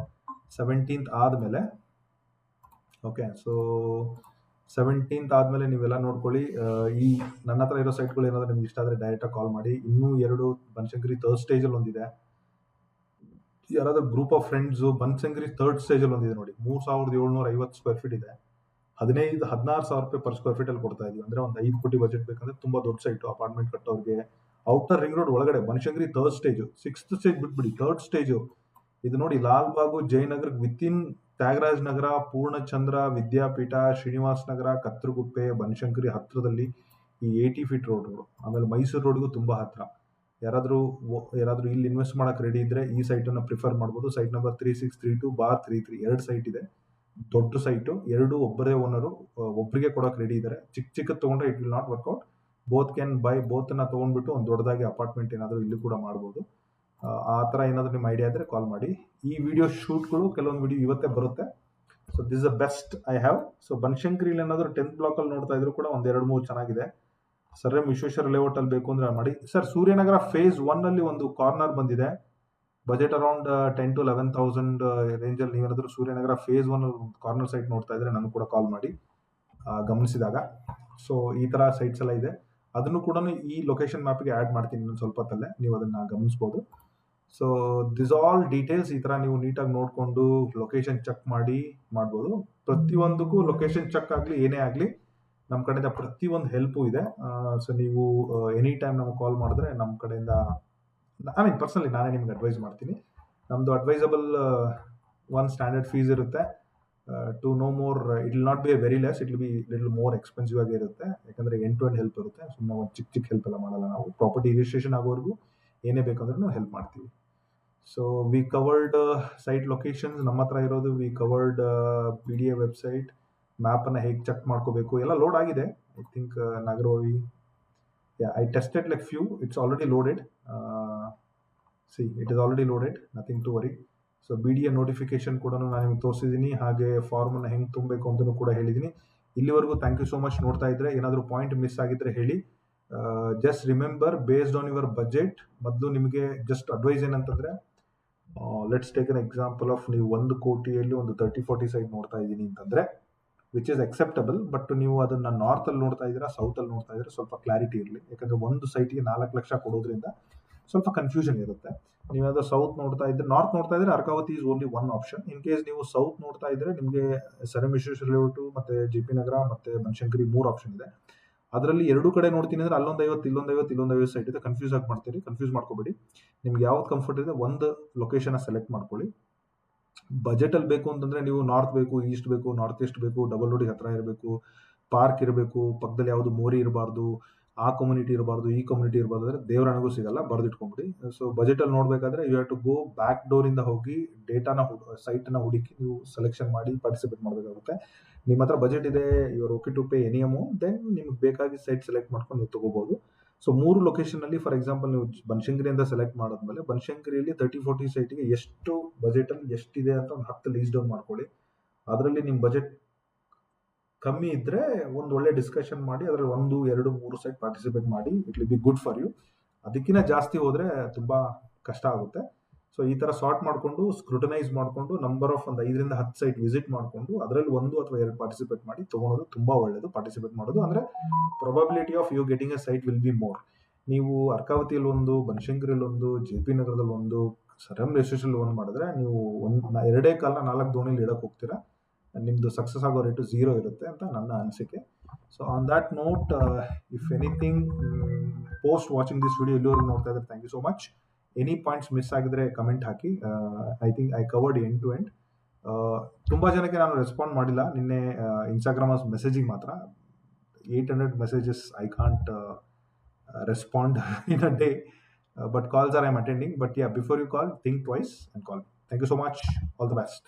17th ಆದಮೇಲೆ. ಓಕೆ, ಸೊ 17th ಆದಮೇಲೆ ನೀವೆಲ್ಲ ನೋಡ್ಕೊಳ್ಳಿ. ಈ ನನ್ನ ಹತ್ರ ಇರೋ ಸೈಟ್ಗಳು ಏನಾದರೂ ನಿಮ್ಗೆ ಇಷ್ಟ ಆದರೆ ಡೈರೆಕ್ಟಾಗಿ ಕಾಲ್ ಮಾಡಿ. ಇನ್ನೂ 2 ಬನಶಂಕರಿ ಥರ್ಡ್ ಸ್ಟೇಜಲ್ಲಿ ಒಂದಿದೆ. ಯಾರಾದರೂ group of friends Banashankari third ಸ್ಟೇಜಲ್ಲಿ ಒಂದಿದೆ ನೋಡಿ, 3750 ಸ್ಕ್ವೇರ್ ಫೀಟ್ ಇದೆ. 16,000 ರೂಪಾಯಿ ಪರ್ ಸ್ಕ್ವೇರ್ ಫೀಟಲ್ಲಿ ಕೊಡ್ತಾ ಇದೀವಿ. ಅಂದರೆ ಒಂದು 5 ಕೋಟಿ ಬಜೆಟ್ ಬೇಕಂದ್ರೆ ತುಂಬ ದೊಡ್ಡ ಸೈಟು, ಅಪಾರ್ಟ್ಮೆಂಟ್ ಕಟ್ಟೋರಿಗೆ. ಔಟರ್ ರಿಂಗ್ ರೋಡ್ ಒಳಗಡೆ Banashankari third stage, 6th stage ಬಿಟ್ಬಿಡಿ, ಥರ್ಡ್ ಸ್ಟೇಜು ಇದು ನೋಡಿ. ಲಾಲ್ಬಾಗು, ಜಯನಗರ್ ವಿತಿನ್ ತ್ಯಾಗರಾಜ್ ನಗರ, ಪೂರ್ಣಚಂದ್ರ, ವಿದ್ಯಾಪೀಠ, ಶ್ರೀನಿವಾಸ್ ನಗರ, ಕತ್ರಗುಪ್ಪೆ, ಬನಶಂಕರಿ ಹತ್ರದಲ್ಲಿ ಈ 80 ಫೀಟ್ ರೋಡ್ಗಳು. ಆಮೇಲೆ ಮೈಸೂರು ರೋಡ್ಗೂ ತುಂಬ ಹತ್ರ. ಯಾರಾದರೂ ಇಲ್ಲಿ ಇನ್ವೆಸ್ಟ್ ಮಾಡೋಕೆ ರೆಡಿ ಇದ್ದರೆ ಈ ಸೈಟನ್ನು ಪ್ರಿಫರ್ ಮಾಡ್ಬೋದು. ಸೈಟ್ ನಂಬರ್ 3632/33 2 ಸೈಟ್ ಇದೆ. ದೊಡ್ಡ ಸೈಟು, 2 ಒಬ್ಬರೇ ಓನರು, ಒಬ್ಬರಿಗೆ ಕೊಡೋಕೆ ರೆಡಿ ಇದ್ದಾರೆ. ಚಿಕ್ಕದು ತೊಗೊಂಡ್ರೆ it will not work out. Both can buy, ಬೋತನ್ನ ತೊಗೊಂಡ್ಬಿಟ್ಟು ಒಂದು ದೊಡ್ಡದಾಗಿ ಅಪಾರ್ಟ್ಮೆಂಟ್ ಏನಾದರೂ ಇಲ್ಲಿ ಕೂಡ ಮಾಡ್ಬೋದು. ಆ ಥರ ಏನಾದರೂ ನಿಮ್ಮ ಐಡಿಯಾ ಇದ್ದರೆ ಕಾಲ್ ಮಾಡಿ. ಈ ವಿಡಿಯೋ ಶೂಟ್ಗಳು ಕೆಲವೊಂದು ವಿಡಿಯೋ ಇವತ್ತೇ ಬರುತ್ತೆ. So this is the best I have. So ಬನಶಂಕರಿಲಿ ಏನಾದರೂ 10th ಬ್ಲಾಕಲ್ಲಿ ನೋಡ್ತಾ ಇದ್ರು ಕೂಡ ಒಂದು 2-3 ಚೆನ್ನಾಗಿದೆ. ಸರ್ ವಿಶ್ವೇಶ್ವರ ಲೇಔಟಲ್ಲಿ ಬೇಕು ಅಂದರೆ ಮಾಡಿ. ಸರ್ ಸೂರ್ಯನಗರ ಫೇಸ್ 1 ಒಂದು ಕಾರ್ನರ್ ಬಂದಿದೆ. ಬಜೆಟ್ ಅರೌಂಡ್ 10,000 to 11,000 ರೇಂಜಲ್ಲಿ ನೀವೇನಾದರೂ ಸೂರ್ಯನಗರ ಫೇಸ್ 1 ಕಾರ್ನರ್ ಸೈಟ್ ನೋಡ್ತಾ ಇದ್ರೆ ನನಗೆ ಕೂಡ ಕಾಲ್ ಮಾಡಿ ಗಮನಿಸಿದಾಗ. ಸೊ ಈ ಥರ ಸೈಟ್ಸ್ ಎಲ್ಲ ಇದೆ. ಅದನ್ನು ಕೂಡ ಈ ಲೊಕೇಶನ್ ಮ್ಯಾಪಿಗೆ ಆ್ಯಡ್ ಮಾಡ್ತೀನಿ ಇನ್ನೊಂದು ಸ್ವಲ್ಪ ಹೊತ್ತಲ್ಲೇ, ನೀವು ಅದನ್ನು ಗಮನಿಸ್ಬೋದು. ಸೊ ದಿಸ್ ಆಲ್ ಡೀಟೇಲ್ಸ್ ಈ ಥರ ನೀವು ನೀಟಾಗಿ ನೋಡಿಕೊಂಡು ಲೊಕೇಶನ್ ಚೆಕ್ ಮಾಡಿ ಮಾಡ್ಬೋದು. ಪ್ರತಿಯೊಂದಕ್ಕೂ ಲೊಕೇಶನ್ ಚೆಕ್ ಆಗಲಿ ಏನೇ ಆಗಲಿ ನಮ್ಮ ಕಡೆಯಿಂದ ಪ್ರತಿಯೊಂದು ಹೆಲ್ಪು ಇದೆ. ಸೊ ನೀವು ಎನಿ ಟೈಮ್ ನಮಗೆ ಕಾಲ್ ಮಾಡಿದ್ರೆ ನಮ್ಮ ಕಡೆಯಿಂದ ಪರ್ಸನಲಿ ನಾನೇ ನಿಮ್ಗೆ ಅಡ್ವೈಸ್ ಮಾಡ್ತೀನಿ. ನಮ್ಮದು ಅಡ್ವೈಸಬಲ್ ಒನ್ ಸ್ಟ್ಯಾಂಡರ್ಡ್ ಫೀಸ್ ಇರುತ್ತೆ. To know more it will not be very less, it will be little more expensive ಆಗಿ ಇರುತ್ತೆ. ಯಾಕಂದರೆ ಎಂಡ್ ಟು ಎಂಡ್ ಹೆಲ್ಪ್ ಇರುತ್ತೆ. ಸುಮ್ಮನೆ ಒಂದು ಚಿಕ್ಕ ಹೆಲ್ಪ್ ಎಲ್ಲ ಮಾಡಲ್ಲ ನಾವು. ಪ್ರಾಪರ್ಟಿ ರಿಜಿಸ್ಟ್ರೇಷನ್ ಆಗೋವರೆಗೂ ಏನೇ ಬೇಕಂದ್ರೆ ನಾವು ಹೆಲ್ಪ್ ಮಾಡ್ತೀವಿ. So we covered site locations ನಮ್ಮ ಹತ್ರ ಇರೋದು. ವಿ ಕವರ್ಡ್ PDA ವೆಬ್ಸೈಟ್, ಮ್ಯಾಪನ್ನು ಹೇಗೆ ಚೆಕ್ ಮಾಡ್ಕೋಬೇಕು ಎಲ್ಲ ಲೋಡ್ ಆಗಿದೆ. I think Nagarahole, I tested like few, it's already loaded. See, it is already loaded, nothing to worry. So BDA notification ಕೂಡ ನಾನು ನಿಮಗೆ ತೋರಿಸಿದ್ದೀನಿ. ಹಾಗೆ ಫಾರ್ಮನ್ನು ಹೆಂಗೆ ತುಂಬಬೇಕು ಅಂತಲೂ ಕೂಡ ಹೇಳಿದ್ದೀನಿ. ಇಲ್ಲಿವರೆಗೂ ಥ್ಯಾಂಕ್ ಯು ಸೋ ಮಚ್ ನೋಡ್ತಾ ಇದ್ದರೆ. ಏನಾದರೂ ಪಾಯಿಂಟ್ ಮಿಸ್ ಆಗಿದ್ದರೆ ಹೇಳಿ. Just remember, based on your budget, ಮೊದಲು ನಿಮಗೆ ಜಸ್ಟ್ ಅಡ್ವೈಸ್ ಏನಂತಂದರೆ, let's take an example of ನೀವು 1 ಕೋಟಿಯಲ್ಲಿ ಒಂದು 30-40 ಸೈಟ್ ನೋಡ್ತಾ ಇದ್ದೀನಿ ಅಂತಂದರೆ ವಿಚ್ ಇಸ್ ಅಕ್ಸೆಪ್ಟಬಲ್. ಬಟ್ ನೀವು ಅದನ್ನು ನಾರ್ತಲ್ಲಿ ನೋಡ್ತಾ ಇದ್ದೀರಾ, ಸೌತಲ್ಲಿ ನೋಡ್ತಾ ಇದ್ದೀರಾ, ಸ್ವಲ್ಪ ಕ್ಲಾರಿಟಿ ಇರಲಿ. ಯಾಕಂದರೆ ಒಂದು ಸೈಟಿಗೆ 4 ಲಕ್ಷ ಕೊಡೋದ್ರಿಂದ ಸ್ವಲ್ಪ ಕನ್ಫ್ಯೂಷನ್ ಇರುತ್ತೆ. ನೀವೇನಾದರೂ ಸೌತ್ ನೋಡ್ತಾ ಇದ್ದರೆ, ನಾರ್ತ್ ನೋಡ್ತಾ ಇದ್ದರೆ Arkavathi is only one option. In case ನೀವು ಸೌತ್ ನೋಡ್ತಾ ಇದ್ದರೆ ನಿಮಗೆ ಸರ್ ವಿಶ್ವೇಶ್ವರ ಲೇಔಟು ಮತ್ತು JP ನಗರ ಮತ್ತು ಬನಶಂಕರಿ 3 ಆಪ್ಷನ್ ಇದೆ. ಅದರಲ್ಲಿ 2 ಕಡೆ ನೋಡ್ತೀನಿ ಅಂದರೆ ಅಲ್ಲೊಂದು 50, ಇಲ್ಲೊಂದು 50 ಸೈಟ್ ಇದೆ. ಕನ್ಫ್ಯೂಸ್ ಮಾಡ್ಕೋಬೇಡಿ. ನಿಮ್ಗೆ ಯಾವ್ದು ಕಂಫರ್ಟ್ ಇದೆ ಒಂದು ಲೊಕೇಶನ್ನ ಸೆಲೆಕ್ಟ್ ಮಾಡ್ಕೊಳ್ಳಿ. ಬಜೆಟಲ್ಲಿ ಬೇಕು ಅಂತಂದರೆ ನೀವು ನಾರ್ತ್ ಬೇಕು, ಈಸ್ಟ್ ಬೇಕು, ನಾರ್ತ್ ಈಸ್ಟ್ ಬೇಕು, ಡಬಲ್ ರೋಡಿಗೆ ಹತ್ರ ಇರಬೇಕು, ಪಾರ್ಕ್ ಇರಬೇಕು, ಪಕ್ಕದಲ್ಲಿ ಯಾವುದು ಮೋರಿ ಇರಬಾರ್ದು, ಆ ಕಮ್ಯುನಿಟಿ ಇರಬಾರ್ದು, ಈ ಕಮ್ಯುನಿಟಿ ಇರಬಾರ್ದು ಅಂದರೆ ದೇವರಣಗೂ ಸಿಗಲ್ಲ, ಬರೆದಿಟ್ಕೊಂಬಿಡಿ. ಸೊ ಬಜೆಟಲ್ಲಿ ನೋಡಬೇಕಾದ್ರೆ you have to go back ಡೋರಿಂದ ಹೋಗಿ ಡೇಟಾನ ಸೈಟನ್ನು ಹುಡುಕಿ ನೀವು ಸೆಲೆಕ್ಷನ್ ಮಾಡಿ ಪಾರ್ಟಿಸಿಪೇಟ್ ಮಾಡಬೇಕಾಗುತ್ತೆ. ನಿಮ್ಮ ಹತ್ರ ಬಜೆಟ್ ಇದೆ, you are okay to pay any amount, then ನಿಮ್ಗೆ ಬೇಕಾಗಿ ಸೈಟ್ ಸೆಲೆಕ್ಟ್ ಮಾಡ್ಕೊಂಡು ನೀವು ತೊಗೋಬೋದು. ಸೊ 3 ಲೊಕೇಶನಲ್ಲಿ ಫಾರ್ ಎಕ್ಸಾಂಪಲ್ ನೀವು ಬನಶಂಕರಿಯಿಂದ ಸೆಲೆಕ್ಟ್ ಮಾಡಿದ್ಮೇಲೆ ಬನಶಂಕರಿಯಲ್ಲಿ 30-40 ಸೈಟಿಗೆ ಎಷ್ಟು ಬಜೆಟಲ್ಲಿ ಎಷ್ಟಿದೆ ಅಂತ ಒಂದು 10 ಲೀಸ್ಟ್ ಡೌನ್ ಮಾಡ್ಕೊಳ್ಳಿ. ಅದರಲ್ಲಿ ನಿಮ್ಮ ಬಜೆಟ್ ಕಮ್ಮಿ ಇದ್ದರೆ ಒಂದು ಒಳ್ಳೆ ಡಿಸ್ಕಷನ್ ಮಾಡಿ ಅದರಲ್ಲಿ 1, 2, 3 ಸೈಟ್ ಪಾರ್ಟಿಸಿಪೇಟ್ ಮಾಡಿ. It will be good for you. ಅದಕ್ಕಿಂತ ಜಾಸ್ತಿ ಹೋದರೆ ತುಂಬ ಕಷ್ಟ ಆಗುತ್ತೆ. ಸೊ ಈ ಥರ ಸಾರ್ಟ್ ಮಾಡಿಕೊಂಡು ಸ್ಕ್ರೂಟನೈಸ್ ಮಾಡಿಕೊಂಡು ನಂಬರ್ ಆಫ್ ಒಂದು 5ರಿಂದ 10 ಸೈಟ್ ವಿಸಿಟ್ ಮಾಡಿಕೊಂಡು ಅದರಲ್ಲಿ 1 ಅಥವಾ 2 ಪಾರ್ಟಿಸಿಪೇಟ್ ಮಾಡಿ ತೊಗೊಳೋದು ತುಂಬ ಒಳ್ಳೆಯದು. ಪಾರ್ಟಿಸಿಪೇಟ್ ಮಾಡೋದು ಅಂದರೆ probability of you getting a site will be more. ನೀವು ಅರ್ಕಾವತಿಯಲ್ಲಿ ಒಂದು, ಬನಶಂಕರಿಯಲ್ಲಿ ಒಂದು, JP ನಗರದಲ್ಲಿ ಒಂದು, ಸರ್ ವಿಶ್ವೇಶ್ವರಲ್ಲಿ ಒಂದು ಮಾಡಿದ್ರೆ ನೀವು 2 ಕಾಲನ್ನ 4 ದೋಣಿಲಿ ಇಡಕ್ಕೆ ಹೋಗ್ತೀರಾ. ನಿಮ್ಮದು ಸಕ್ಸಸ್ ಆಗೋ ರೇಟು 0 ಇರುತ್ತೆ ಅಂತ ನನ್ನ ಅನಿಸಿಕೆ. So on that note, if anything post watching this video ಇಲ್ಲಿವರೆಗೂ ನೋಡ್ತಾ ಇದ್ದಾರೆ, thank you so much. Any points miss ಆಗಿದ್ರೆ ಕಮೆಂಟ್ ಹಾಕಿ. I think I covered end to end. ತುಂಬ ಜನಕ್ಕೆ ನಾನು ರೆಸ್ಪಾಂಡ್ ಮಾಡಿಲ್ಲ ನಿನ್ನೆ ಇನ್ಸ್ಟಾಗ್ರಾಮ್ ಮೆಸೇಜಿಗೆ ಮಾತ್ರ. 800 messages I can't respond in a day, but calls are I'm attending. But yeah, before you call, think twice and call me. Thank you so much. All the best.